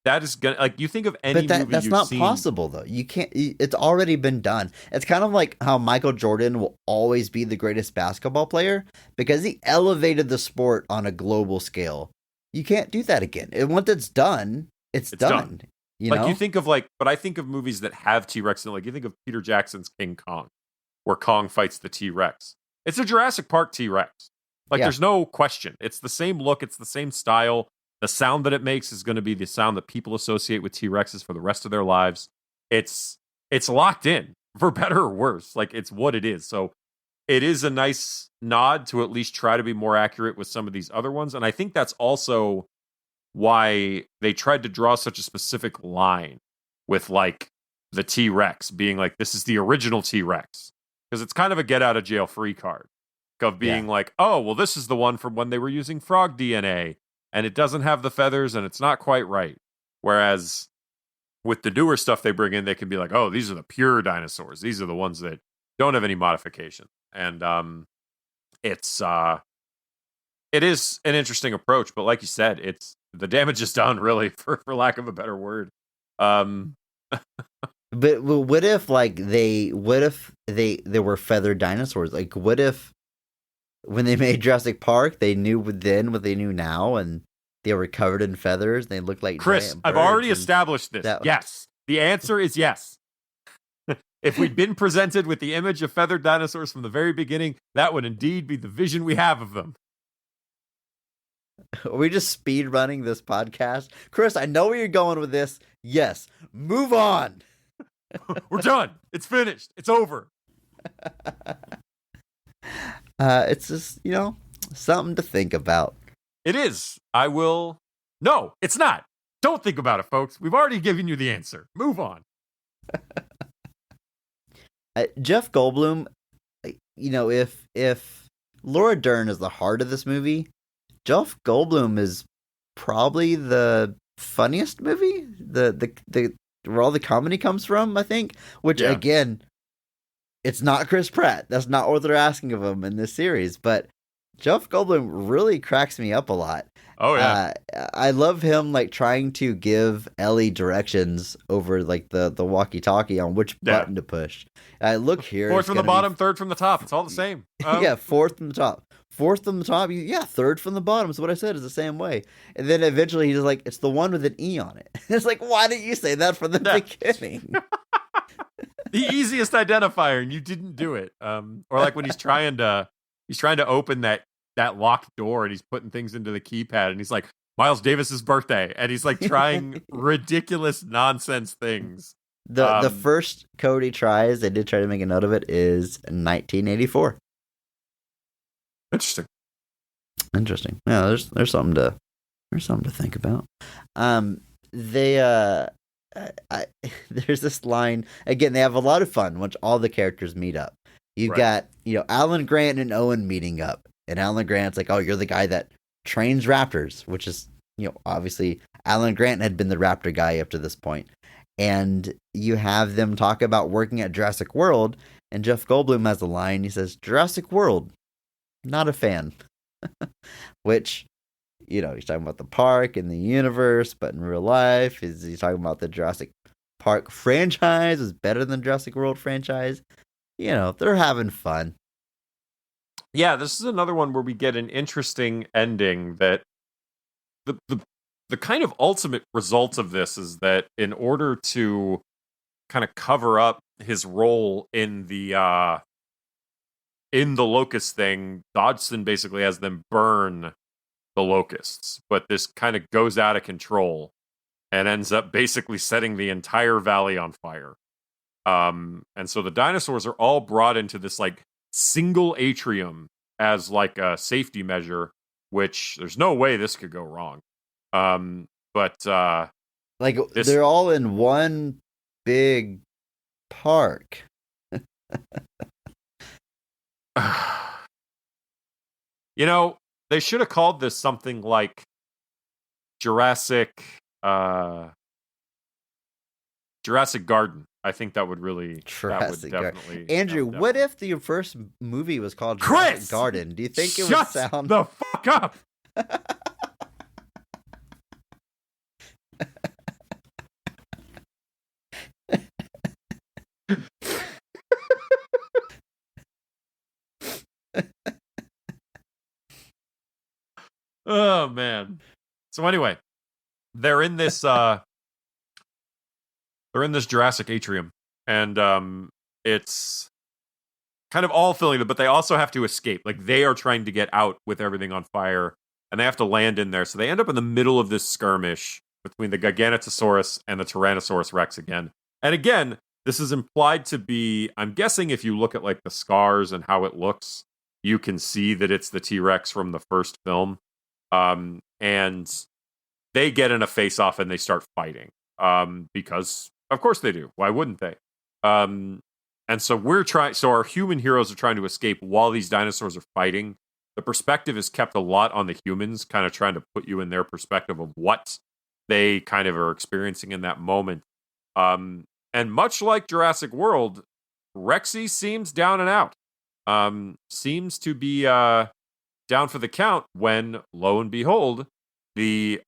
that is gonna, like, you think of any movie that's you've not seen. possible though. You can't. It's already been done. It's kind of like how Michael Jordan will always be the greatest basketball player because he elevated the sport on a global scale. You can't do that again. And once it's done, it's done. You think of but I think of movies that have T-Rex in it. Like, you think of Peter Jackson's King Kong, where Kong fights the T-Rex. It's a Jurassic Park T-Rex. There's no question. It's the same look. It's the same style. The sound that it makes is going to be the sound that people associate with T-Rexes for the rest of their lives. It's locked in, for better or worse. Like, it's what it is. So it is a nice nod to at least try to be more accurate with some of these other ones. And I think that's also why they tried to draw such a specific line with, like, the T-Rex being like, this is the original T-Rex. Because it's kind of a get out of jail free card of being like, oh, well, this is the one from when they were using frog DNA, and it doesn't have the feathers, and it's not quite right. Whereas with the newer stuff they bring in, they can be like, oh, these are the pure dinosaurs. These are the ones that don't have any modification. And it is an interesting approach, but like you said, it's the damage is done, really, for lack of a better word. But what if they were feathered dinosaurs? Like, what if when they made Jurassic Park, they knew then what they knew now, and they were covered in feathers, and they looked like Chris, I've already established this. Yes. The answer is yes. If we'd been presented with the image of feathered dinosaurs from the very beginning, that would indeed be the vision we have of them. Are we just speed running this podcast? Chris, I know where you're going with this. Yes. Move on. We're done. It's finished. It's over. It's just, something to think about. It is. I will No, it's not. Don't think about it, folks. We've already given you the answer. Move on. Jeff Goldblum, if Laura Dern is the heart of this movie, Jeff Goldblum is probably the funniest movie. The where all the comedy comes from, I think. Which again, it's not Chris Pratt. That's not what they're asking of him in this series. But Jeff Goldblum really cracks me up a lot. Oh yeah, I love him like trying to give Ellie directions over like the walkie-talkie on which button to push. Look here, fourth from the bottom, third from the top. It's all the same. Yeah, fourth from the top. Fourth from the top, third from the bottom is what I said, is the same way. And then eventually he's like, it's the one with an E on it. It's like, why didn't you say that from the beginning? The easiest identifier, and you didn't do it. Or like when he's trying to open that locked door, and he's putting things into the keypad, and he's like, Miles Davis's birthday, and he's like trying ridiculous nonsense things. The first code he tries, they did try to make a note of it, is 1984. Interesting. Yeah, there's something to think about. There's this line again. They have a lot of fun once all the characters meet up. You've got Alan Grant and Owen meeting up, and Alan Grant's like, "Oh, you're the guy that trains raptors," which is obviously Alan Grant had been the raptor guy up to this point. And you have them talk about working at Jurassic World, and Jeff Goldblum has a line. He says, "Jurassic World. Not a fan." Which, he's talking about the park and the universe, but in real life, he's talking about the Jurassic Park franchise is better than Jurassic World franchise. They're having fun. Yeah, this is another one where we get an interesting ending that the kind of ultimate result of this is that in order to kind of cover up his role in the locust thing, Dodgson basically has them burn the locusts, but this kind of goes out of control and ends up basically setting the entire valley on fire. And so the dinosaurs are all brought into this like single atrium as like a safety measure, which there's no way this could go wrong. They're all in one big park. They should have called this something like Jurassic Garden. I think that would really definitely. Andrew, what if the first movie was called Jurassic Garden? Do you think it would sound the fuck up? Oh man. So anyway, they're in this Jurassic atrium, and it's kind of all filling it, but they also have to escape. Like they are trying to get out with everything on fire, and they have to land in there. So they end up in the middle of this skirmish between the Giganotosaurus and the Tyrannosaurus Rex again. And again, this is implied to be, I'm guessing if you look at like the scars and how it looks, you can see that it's the T-Rex from the first film. And they get in a face-off and they start fighting. Because of course they do. Why wouldn't they? And so our human heroes are trying to escape while these dinosaurs are fighting. The perspective is kept a lot on the humans, kind of trying to put you in their perspective of what they kind of are experiencing in that moment. And much like Jurassic World, Rexy seems down and out. Seems to be down for the count when, lo and behold, the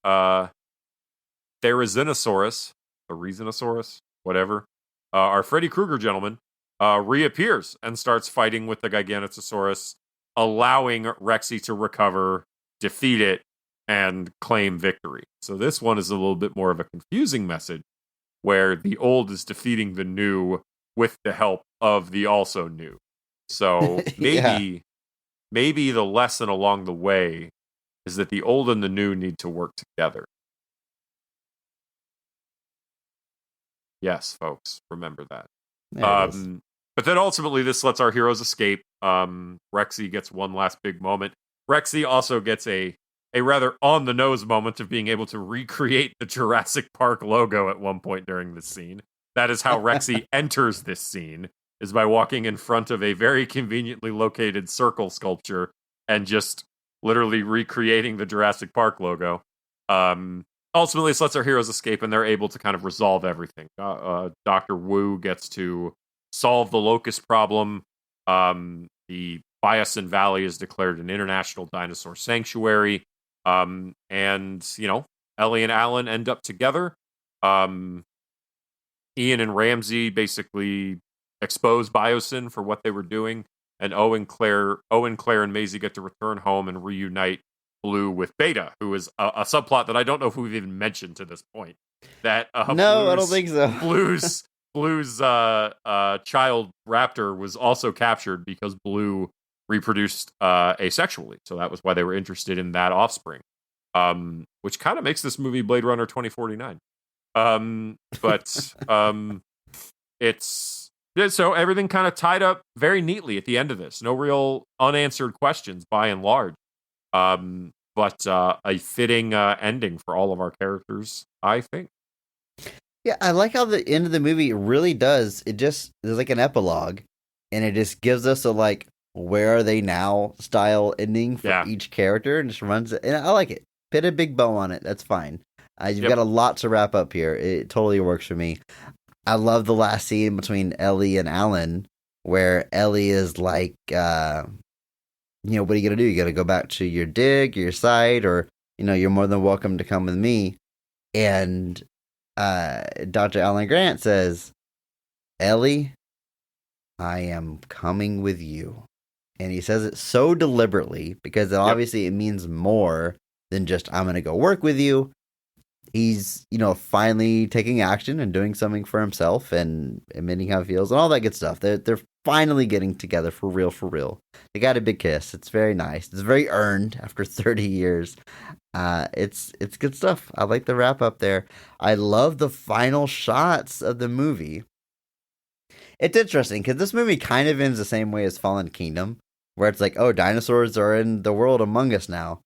Therizinosaurus, whatever, our Freddy Krueger gentleman, reappears and starts fighting with the Giganotosaurus, allowing Rexy to recover, defeat it, and claim victory. So this one is a little bit more of a confusing message, where the old is defeating the new with the help of the also new. So maybe the lesson along the way is that the old and the new need to work together. Yes, folks, remember that. But then ultimately this lets our heroes escape. Rexy gets one last big moment. Rexy also gets a a rather on the nose moment of being able to recreate the Jurassic Park logo at one point during this scene. That is how Rexy enters this scene, is by walking in front of a very conveniently located circle sculpture and just literally recreating the Jurassic Park logo. Ultimately, this lets our heroes escape, and they're able to kind of resolve everything. Dr. Wu gets to solve the locust problem. The Biosyn Valley is declared an international dinosaur sanctuary. And, Ellie and Alan end up together. Ian and Ramsey basically expose Biosyn for what they were doing. And Owen, Claire, and Maisie get to return home and reunite Blue with Beta, who is a subplot that I don't know if we've even mentioned to this point. That no, I don't think so. Blue's child raptor was also captured because Blue reproduced asexually, so that was why they were interested in that offspring. Which kind of makes this movie Blade Runner 2049. It's so everything kind of tied up very neatly at the end of this. No real unanswered questions by and large. But a fitting ending for all of our characters, I think. Yeah, I like how the end of the movie really does. There's like an epilogue, and it just gives us a like, where are they now style ending for each character, and just runs it. And I like it. Put a big bow on it. That's fine. You've got a lot to wrap up here. It totally works for me. I love the last scene between Ellie and Alan, where Ellie is like, what are you going to do? You got to go back to your dig, your site, or, you're more than welcome to come with me. And Dr. Alan Grant says, Ellie, I am coming with you. And he says it so deliberately because obviously it means more than just, I'm going to go work with you. He's, finally taking action and doing something for himself and admitting how he feels and all that good stuff. They're finally getting together for real. They got a big kiss. It's very nice. It's very earned after 30 years. It's good stuff. I like the wrap up there. I love the final shots of the movie. It's interesting because this movie kind of ends the same way as Fallen Kingdom, where it's like, oh, dinosaurs are in the world among us now.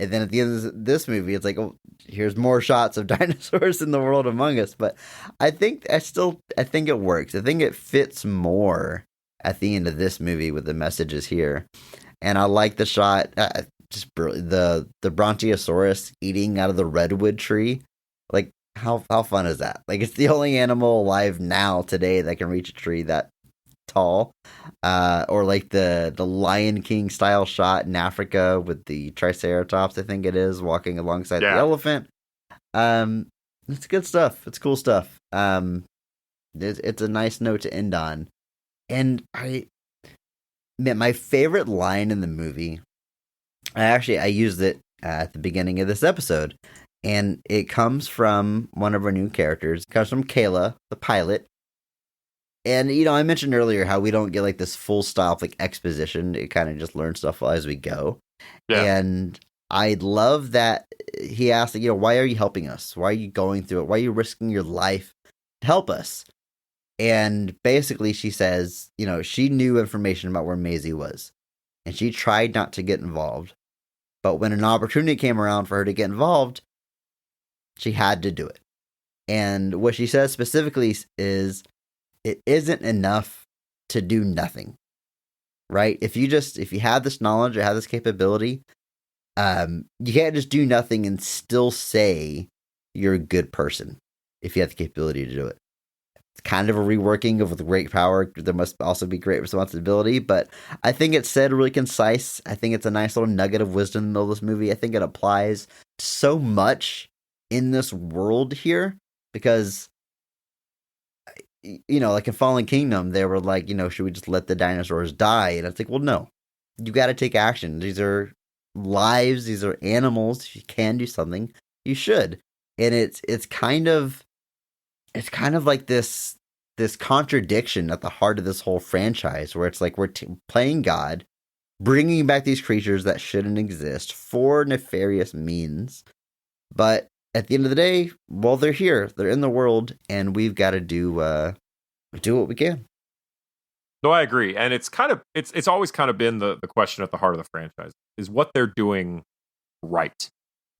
And then at the end of this movie, it's like, oh, here's more shots of dinosaurs in the world among us. But I think it works. I think it fits more at the end of this movie with the messages here. And I like the shot, just the Brontosaurus eating out of the redwood tree. Like, how fun is that? Like, it's the only animal alive now today that can reach a tree that tall. Or like the Lion King style shot in Africa with the Triceratops, I think it is, walking alongside the elephant. It's good stuff. It's cool stuff. It's a nice note to end on. And my favorite line in the movie, I used it at the beginning of this episode, and it comes from one of our new characters. It comes from Kayla, the pilot. And, I mentioned earlier how we don't get like this full stop like exposition. It kind of just learn stuff as we go. Yeah. And I love that he asked, why are you helping us? Why are you going through it? Why are you risking your life to help us? And basically she says, she knew information about where Maisie was. And she tried not to get involved. But when an opportunity came around for her to get involved, she had to do it. And what she says specifically is, it isn't enough to do nothing, right? If you have this knowledge or have this capability, you can't just do nothing and still say you're a good person if you have the capability to do it. It's kind of a reworking of with great power. There must also be great responsibility, but I think it's said really concise. I think it's a nice little nugget of wisdom in the middle of this movie. I think it applies so much in this world here because, like in Fallen Kingdom, they were like, should we just let the dinosaurs die? And it's like, well, no, you got to take action. These are lives. These are animals. If you can do something, you should. And it's kind of like this contradiction at the heart of this whole franchise, where it's like we're playing God, bringing back these creatures that shouldn't exist for nefarious means, but at the end of the day, well, they're here, they're in the world, and we've got to do what we can. No, I agree, and it's always kind of been the question at the heart of the franchise is what they're doing right?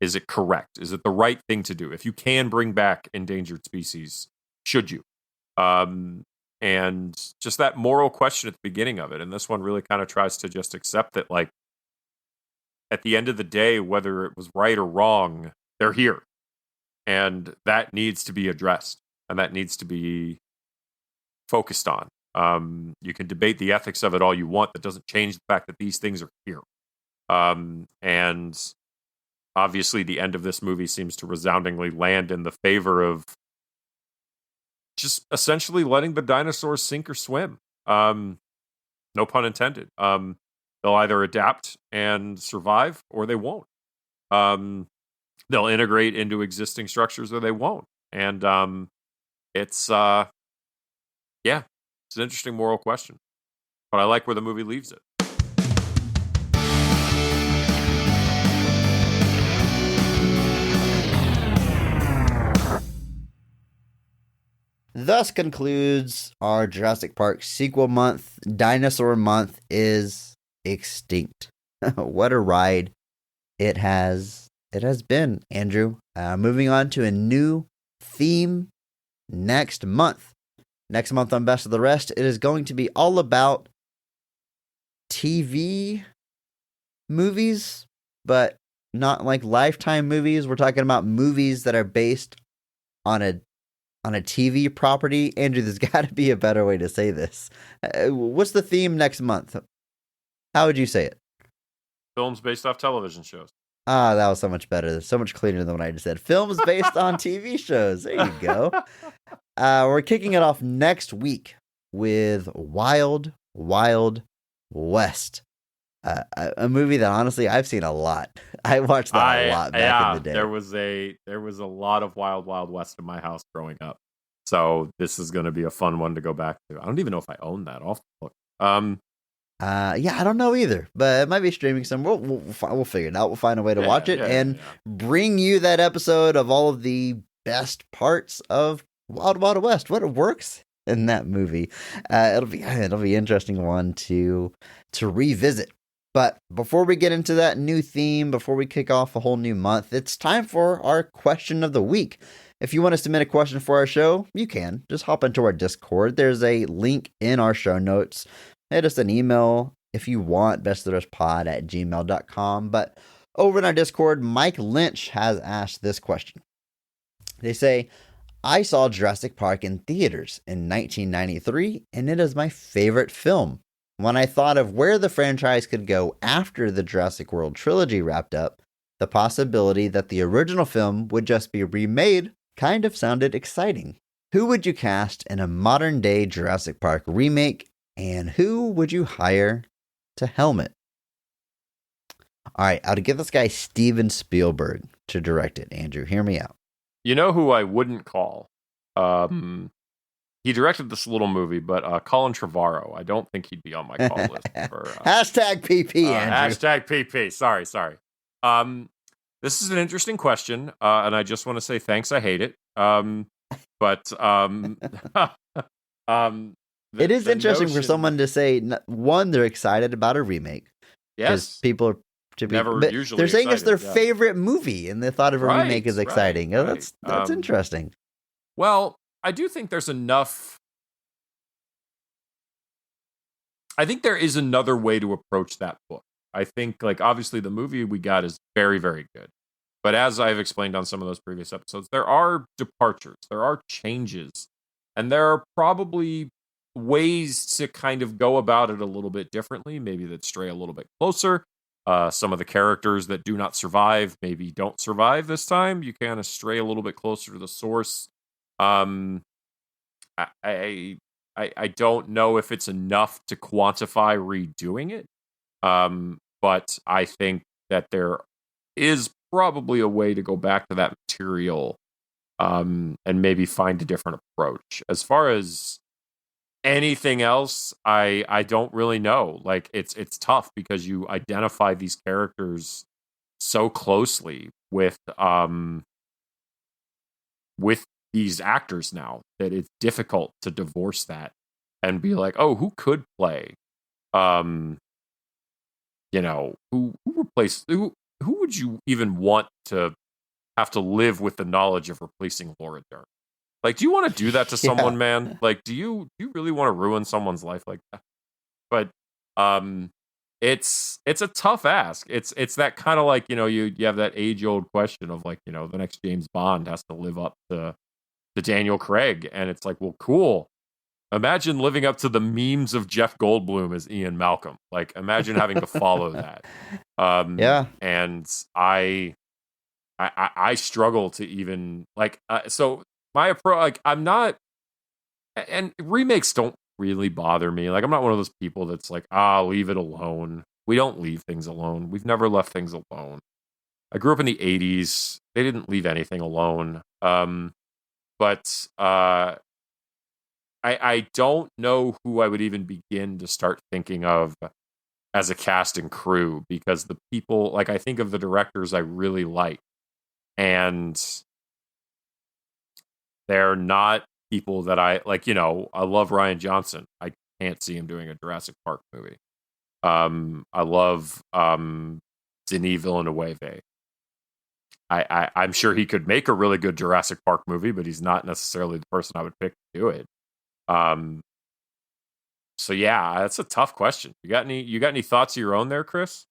Is it correct? Is it the right thing to do? If you can bring back endangered species, should you? And just that moral question at the beginning of it. And this one really kind of tries to just accept that, like, at the end of the day, whether it was right or wrong, they're here. And that needs to be addressed. And that needs to be focused on. You can debate the ethics of it all you want. That doesn't change the fact that these things are here. And obviously, the end of this movie seems to resoundingly land in the favor of just essentially letting the dinosaurs sink or swim. No pun intended. They'll either adapt and survive, or they won't. They'll integrate into existing structures, or they won't. And it's an interesting moral question. But I like where the movie leaves it. Thus concludes our Jurassic Park sequel month. Dinosaur month is extinct. What a ride it has been, Andrew. Moving on to a new theme next month. Next month on Best of the Rest, it is going to be all about TV movies, but not like Lifetime movies. We're talking about movies that are based on a TV property. Andrew, there's got to be a better way to say this. What's the theme next month? How would you say it? Films based off television shows. Ah, that was so much better. So much cleaner than what I just said. Films based on TV shows. There you go. We're kicking it off next week with Wild Wild West. A movie that honestly I've seen a lot. I watched that a lot back in the day. There was a lot of Wild Wild West in my house growing up. So this is going to be a fun one to go back to. I don't even know if I own that. I'll have to look. Yeah, I don't know either, but it might be streaming somewhere. We'll figure it out. We'll find a way to watch it and bring you that episode of all of the best parts of Wild Wild West. What works in that movie? It'll be an interesting one to revisit. But before we get into that new theme, before we kick off a whole new month, it's time for our question of the week. If you want to submit a question for our show, you can. Just hop into our Discord. There's a link in our show notes. Hit us an email if you want, bestoftherestpod@gmail.com. But over in our Discord, Mike Lynch has asked this question. They say, I saw Jurassic Park in theaters in 1993, and it is my favorite film. When I thought of where the franchise could go after the Jurassic World trilogy wrapped up, the possibility that the original film would just be remade kind of sounded exciting. Who would you cast in a modern-day Jurassic Park remake, and who would you hire to helm it? All right, I'll give this guy Steven Spielberg to direct it. Andrew, hear me out. You know who I wouldn't call? He directed this little movie, but Colin Trevorrow. I don't think he'd be on my call list. For, Hashtag PP, Andrew. Hashtag PP. Sorry. This is an interesting question, and I just want to say thanks. I hate it. It is interesting for someone to say, one, they're excited about a remake. Yes. People are usually they're saying it's their favorite movie, and the thought of a remake is exciting. Right. That's interesting. Well, I do think there's enough. I think there is another way to approach that book. I think, like, obviously the movie we got is very, very good. But as I've explained on some of those previous episodes, there are departures, there are changes, and there are probably ways to kind of go about it a little bit differently, maybe that stray a little bit closer. Some of the characters that do not survive maybe don't survive this time. You kind of stray a little bit closer to the source. I don't know if it's enough to quantify redoing it. But I think that there is probably a way to go back to that material, and maybe find a different approach. As far as anything else, I don't really know. Like, it's tough because you identify these characters so closely with these actors now that it's difficult to divorce that and be like, oh, who could play? Who replaced who? who would you even want to have to live with the knowledge of replacing Laura Dern? Like, do you want to do that to someone, man? Like, do you really want to ruin someone's life like that? But it's a tough ask. It's that kind of like, you have that age old question of like, the next James Bond has to live up to Daniel Craig, and it's like, well, cool. Imagine living up to the memes of Jeff Goldblum as Ian Malcolm. Like, imagine having to follow that. Yeah. And I struggle to even like. So my approach, like, I'm not, and remakes don't really bother me. Like, I'm not one of those people that's like, leave it alone. We don't leave things alone. We've never left things alone. I grew up in the 80s. They didn't leave anything alone. But I don't know who I would even begin to start thinking of as a cast and crew, because the people, like, I think of the directors I really like, and they're not people that I like. I love Rian Johnson. I can't see him doing a Jurassic Park movie. I love Denis Villeneuve. I'm sure he could make a really good Jurassic Park movie, but he's not necessarily the person I would pick to do it. So yeah, that's a tough question. You got any thoughts of your own there, Chris?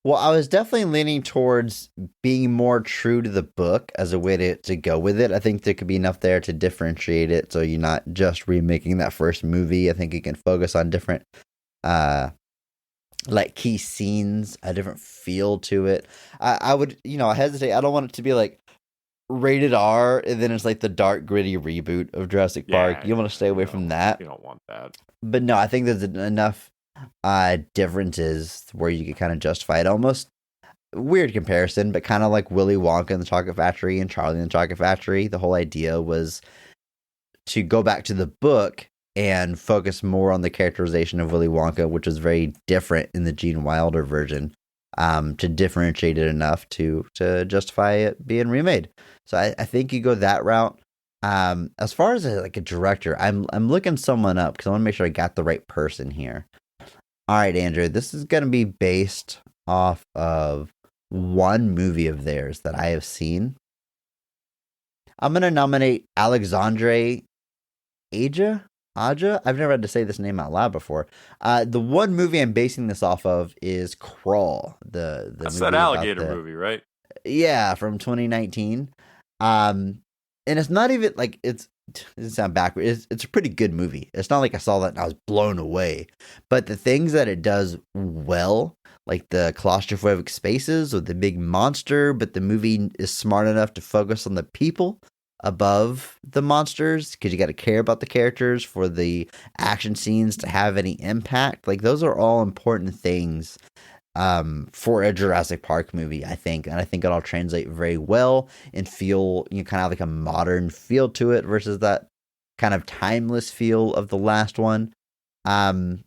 Well, I was definitely leaning towards being more true to the book as a way to go with it. I think there could be enough there to differentiate it, so you're not just remaking that first movie. I think you can focus on different like key scenes, a different feel to it. I would, I hesitate. I don't want it to be like rated R, and then it's like the dark, gritty reboot of Jurassic Park. You want to stay away from that. You don't want that. But no, I think there's enough differences where you can kind of justify it. Almost weird comparison, but kind of like Willy Wonka and the Chocolate Factory and Charlie and the Chocolate Factory. The whole idea was to go back to the book and focus more on the characterization of Willy Wonka, which was very different in the Gene Wilder version, to differentiate it enough to justify it being remade. So I think you go that route. As far as a director, I'm looking someone up because I want to make sure I got the right person here. All right, Andrew, this is going to be based off of one movie of theirs that I have seen. I'm going to nominate Alexandre Aja. I've never had to say this name out loud before. The one movie I'm basing this off of is Crawl. That's movie that alligator movie, right? Yeah, from 2019. And it's not even like it doesn't sound backward. It's a pretty good movie. It's not like I saw that and I was blown away. But the things that it does well, like the claustrophobic spaces with the big monster, but the movie is smart enough to focus on the people above the monsters, because you got to care about the characters for the action scenes to have any impact. Like, those are all important things for a Jurassic Park movie, I think. And I think it'll translate very well and feel, kind of like a modern feel to it versus that kind of timeless feel of the last one. And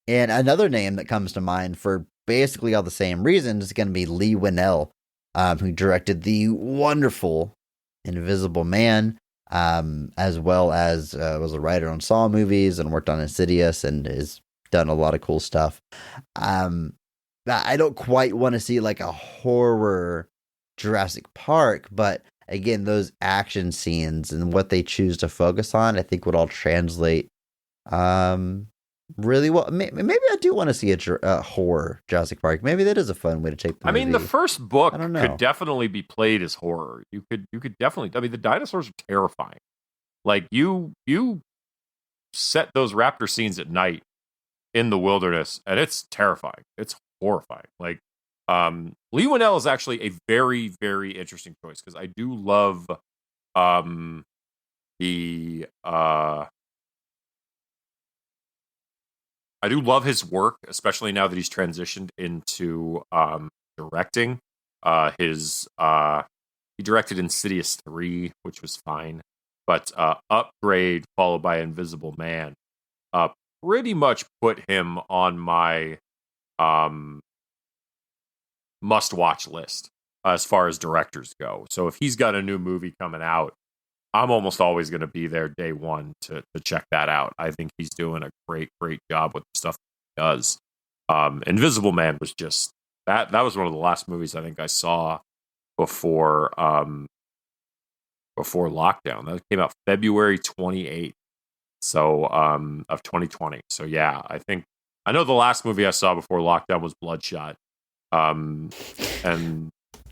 another name that comes to mind for basically all the same reasons is going to be Leigh Whannell, who directed the wonderful Invisible Man, as well as was a writer on Saw movies and worked on Insidious and has done a lot of cool stuff. I don't quite want to see like a horror Jurassic Park, but again, those action scenes and what they choose to focus on, I think would all translate really well. Maybe I do want to see a horror Jurassic Park. Maybe that is a fun way to take the movie. I mean, the first book could definitely be played as horror. You could definitely. I mean, the dinosaurs are terrifying. Like, you set those raptor scenes at night in the wilderness, and it's terrifying. It's horrifying. Like, Leigh Whannell is actually a very, very interesting choice, because I do love I do love his work, especially now that he's transitioned into directing. He directed Insidious 3, which was fine, but Upgrade followed by Invisible Man pretty much put him on my must-watch list as far as directors go. So if he's got a new movie coming out, I'm almost always going to be there day one to check that out. I think he's doing a great job with the stuff he does. Invisible Man was just, That was one of the last movies I think I saw before before lockdown. That came out February 28th, so of 2020. So yeah, I know the last movie I saw before lockdown was Bloodshot. And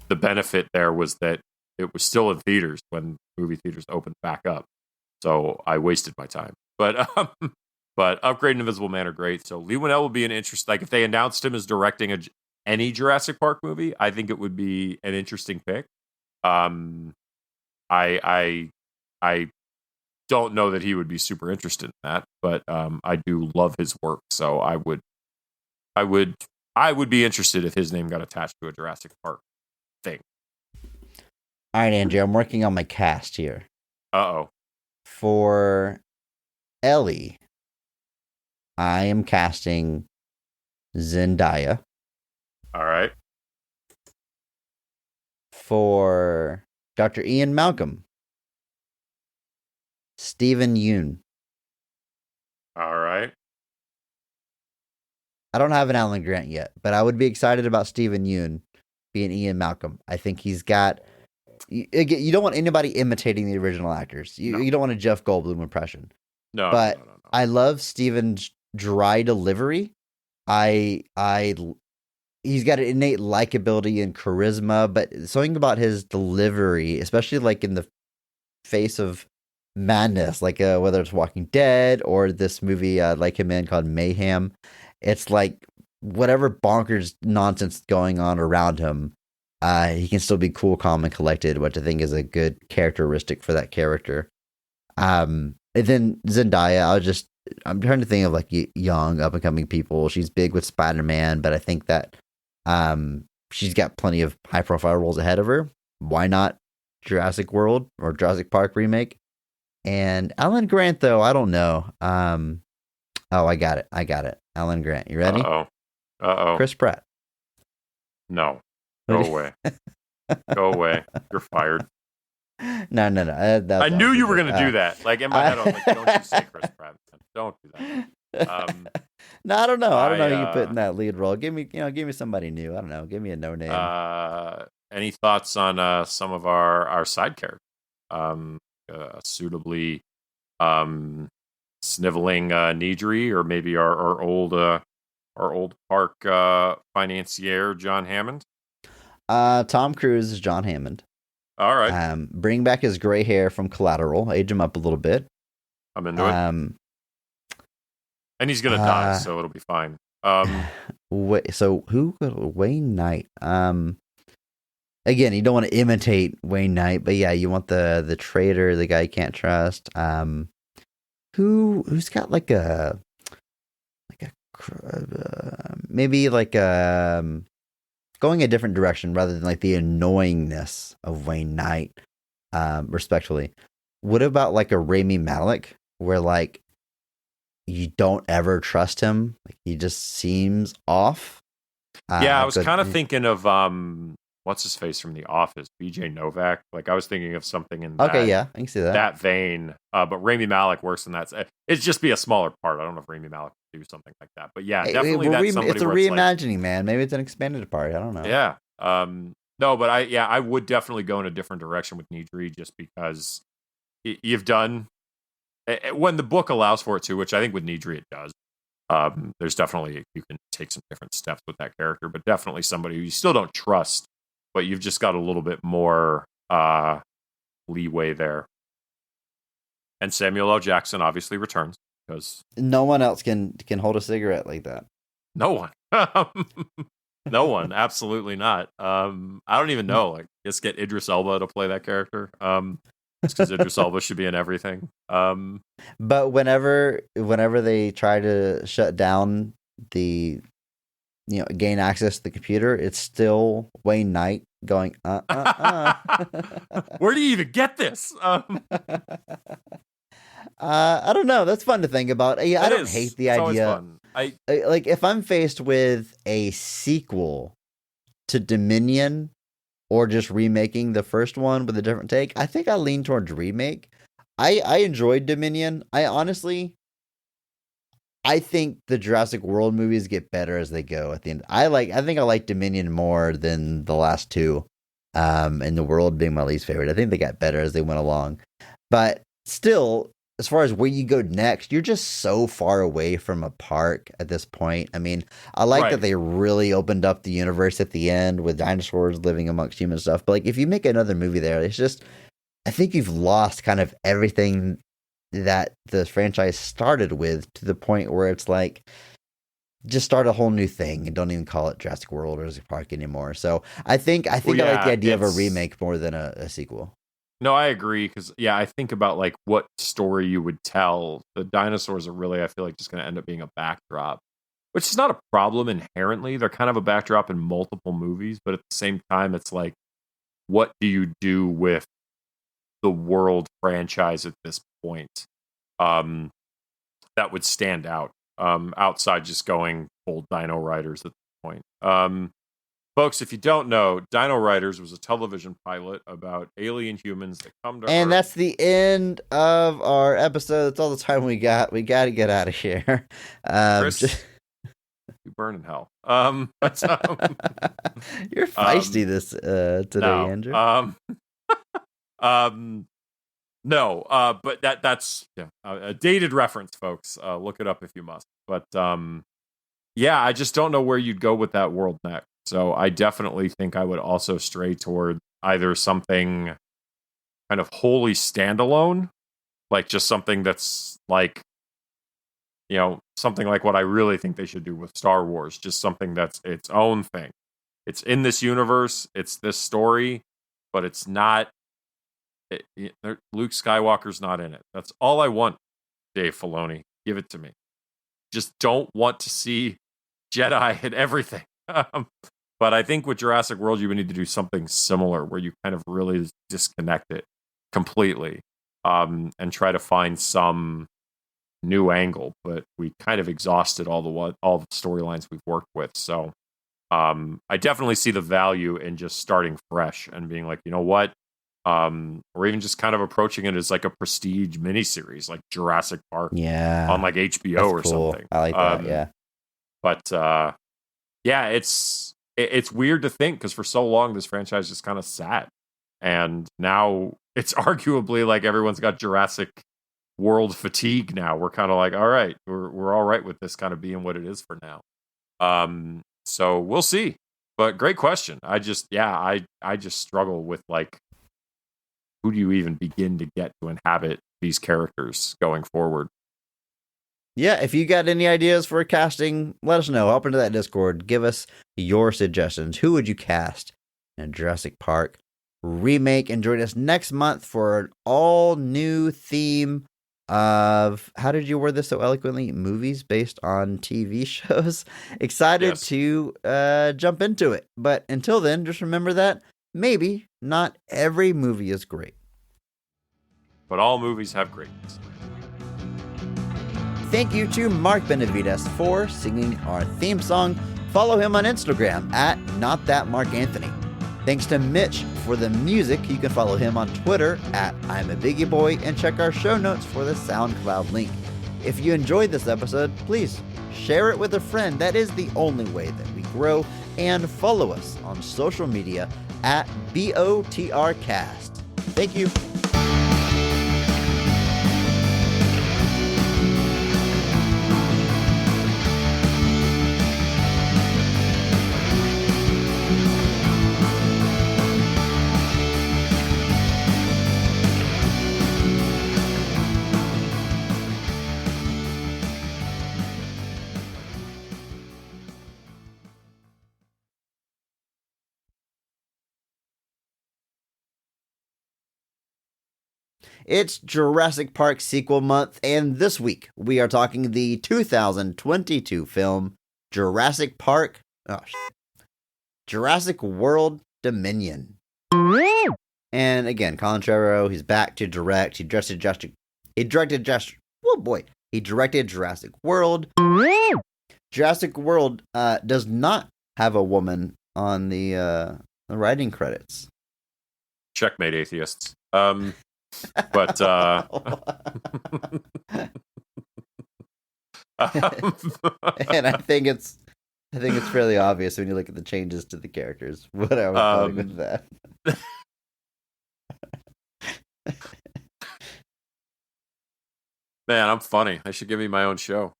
the benefit there was that it was still in theaters when movie theaters opened back up. So I wasted my time. But Upgrade and Invisible Man are great. So Lee Winnell would be an interest. Like if they announced him as directing any Jurassic Park movie, I think it would be an interesting pick. I don't know that he would be super interested in that, but I do love his work. So I would be interested if his name got attached to a Jurassic Park thing. All right, Andrew, I'm working on my cast here. Uh-oh. For Ellie, I am casting Zendaya. All right. For Dr. Ian Malcolm, Stephen Yeun. All right. I don't have an Alan Grant yet, but I would be excited about Stephen Yeun being Ian Malcolm. I think he's got... You don't want anybody imitating the original actors. You don't want a Jeff Goldblum impression. No, but no. I love Stephen's dry delivery. He's got an innate likability and charisma, but something about his delivery, especially like in the face of madness, like whether it's Walking Dead or this movie I like him in called Mayhem, it's like whatever bonkers nonsense going on around him, he can still be cool, calm, and collected, which I think is a good characteristic for that character. And then Zendaya, I'm trying to think of like young, up and coming people. She's big with Spider-Man, but I think that she's got plenty of high profile roles ahead of her. Why not Jurassic World or Jurassic Park remake? And Alan Grant, though, I don't know. I got it. Alan Grant, you ready? Uh-oh. Chris Pratt. No. Go away. Go away. You're fired. No. I knew you were going to do that. Like in my head, I was like, don't you say Chris Pratt. Don't do that. No, I don't know. I don't know who you put in that lead role. Give me somebody new. I don't know. Give me a no name. Any thoughts on some of our side characters? Suitably sniveling Needry, or maybe our old park financier John Hammond. Tom Cruise is John Hammond. All right. Bring back his gray hair from Collateral. Age him up a little bit. I'm into it. And he's gonna die, so it'll be fine. So who? Wayne Knight. Again, you don't want to imitate Wayne Knight, but yeah, you want the traitor, the guy you can't trust. Who's got maybe going a different direction rather than like the annoyingness of Wayne Knight. Respectfully, what about like a Rami Malek, where like you don't ever trust him? Like he just seems off. Yeah, I was kind of thinking of what's his face from The Office, BJ Novak. Like I was thinking of something in that, yeah, I can see that vein. But Rami Malek works in that. It'd just be a smaller part. I don't know if Rami Malek would do something like that. But yeah, definitely that's somebody. It's a reimagining, man. Maybe it's an expanded part. I don't know. Yeah. No, but I would definitely go in a different direction with Needry, just because you've done, when the book allows for it to, which I think with Needry it does. There's definitely, you can take some different steps with that character, but definitely somebody who you still don't trust, but you've just got a little bit more leeway there. And Samuel L. Jackson obviously returns, because no one else can hold a cigarette like that. No one. No one, absolutely not. I don't even know. Like, just get Idris Elba to play that character. Because Idris Elba should be in everything. But whenever they try to shut down the, gain access to the computer, it's still Wayne Knight going, Where do you even get this? I don't know. That's fun to think about. Yeah, I don't hate the idea. Like if I'm faced with a sequel to Dominion, or just remaking the first one with a different take, I think I lean towards remake. I enjoyed Dominion. I honestly, I think the Jurassic World movies get better as they go at the end. I think I like Dominion more than the last two. And the World being my least favorite. I think they got better as they went along. But still, as far as where you go next, you're just so far away from a park at this point. I mean, I like that they really opened up the universe at the end with dinosaurs living amongst human stuff. But like, if you make another movie there, it's just, I think you've lost kind of everything that the franchise started with, to the point where it's like, just start a whole new thing and don't even call it Jurassic World or Jurassic Park anymore. So I think I like the idea of a remake more than a sequel. No, I agree, because I think about like what story you would tell. The dinosaurs are really, I feel like, just going to end up being a backdrop, which is not a problem inherently. They're kind of a backdrop in multiple movies, but at the same time, it's like, what do you do with the World franchise at this point that would stand out outside just going full Dino Riders at this point? Folks, if you don't know, Dino Riders was a television pilot about alien humans that come to Earth. And that's the end of our episode. That's all the time we got. We got to get out of here. Chris, you burn in hell. But, you're feisty today, Andrew. No, but that's a dated reference, folks. Look it up if you must. But I just don't know where you'd go with that world next. So I definitely think I would also stray toward either something kind of wholly standalone, like just something that's like, something like what I really think they should do with Star Wars, just something that's its own thing. It's in this universe, it's this story, but it's not. Luke Skywalker's not in it. That's all I want, Dave Filoni. Give it to me. Just don't want to see Jedi in everything. But I think with Jurassic World, you would need to do something similar where you kind of really disconnect it completely and try to find some new angle. But we kind of exhausted all the storylines we've worked with. So I definitely see the value in just starting fresh and being like, you know what? Or even just kind of approaching it as like a prestige miniseries, like Jurassic Park on like HBO or cool. something. I like that, yeah. But it's weird to think, because for so long this franchise just kind of sat, and now it's arguably like everyone's got Jurassic World fatigue. Now we're kind of like, all right, we're all right with this kind of being what it is for now. So we'll see. But great question. I just struggle with like, who do you even begin to get to inhabit these characters going forward? Yeah, if you got any ideas for casting, let us know. Hop into that Discord. Give us your suggestions. Who would you cast in a Jurassic Park remake? And join us next month for an all-new theme of, how did you word this so eloquently? Movies based on TV shows. Excited to jump into it. But until then, just remember that maybe not every movie is great, but all movies have greatness. Thank you to Mark Benavides for singing our theme song. Follow him on Instagram at NotThatMarkAnthony. Thanks to Mitch for the music. You can follow him on Twitter at I'm a Biggie Boy, and check our show notes for the SoundCloud link. If you enjoyed this episode, please share it with a friend. That is the only way that we grow. And follow us on social media at BOTRcast. Thank you. It's Jurassic Park sequel month, and this week we are talking the 2022 film Jurassic Park. Jurassic World Dominion. And again, Colin Trevorrow, he's back to direct. He directed Jurassic World. Jurassic World does not have a woman on the writing credits. Checkmate, atheists. But And I think it's fairly obvious when you look at the changes to the characters what I was going with that. Man, I'm funny. I should give me my own show.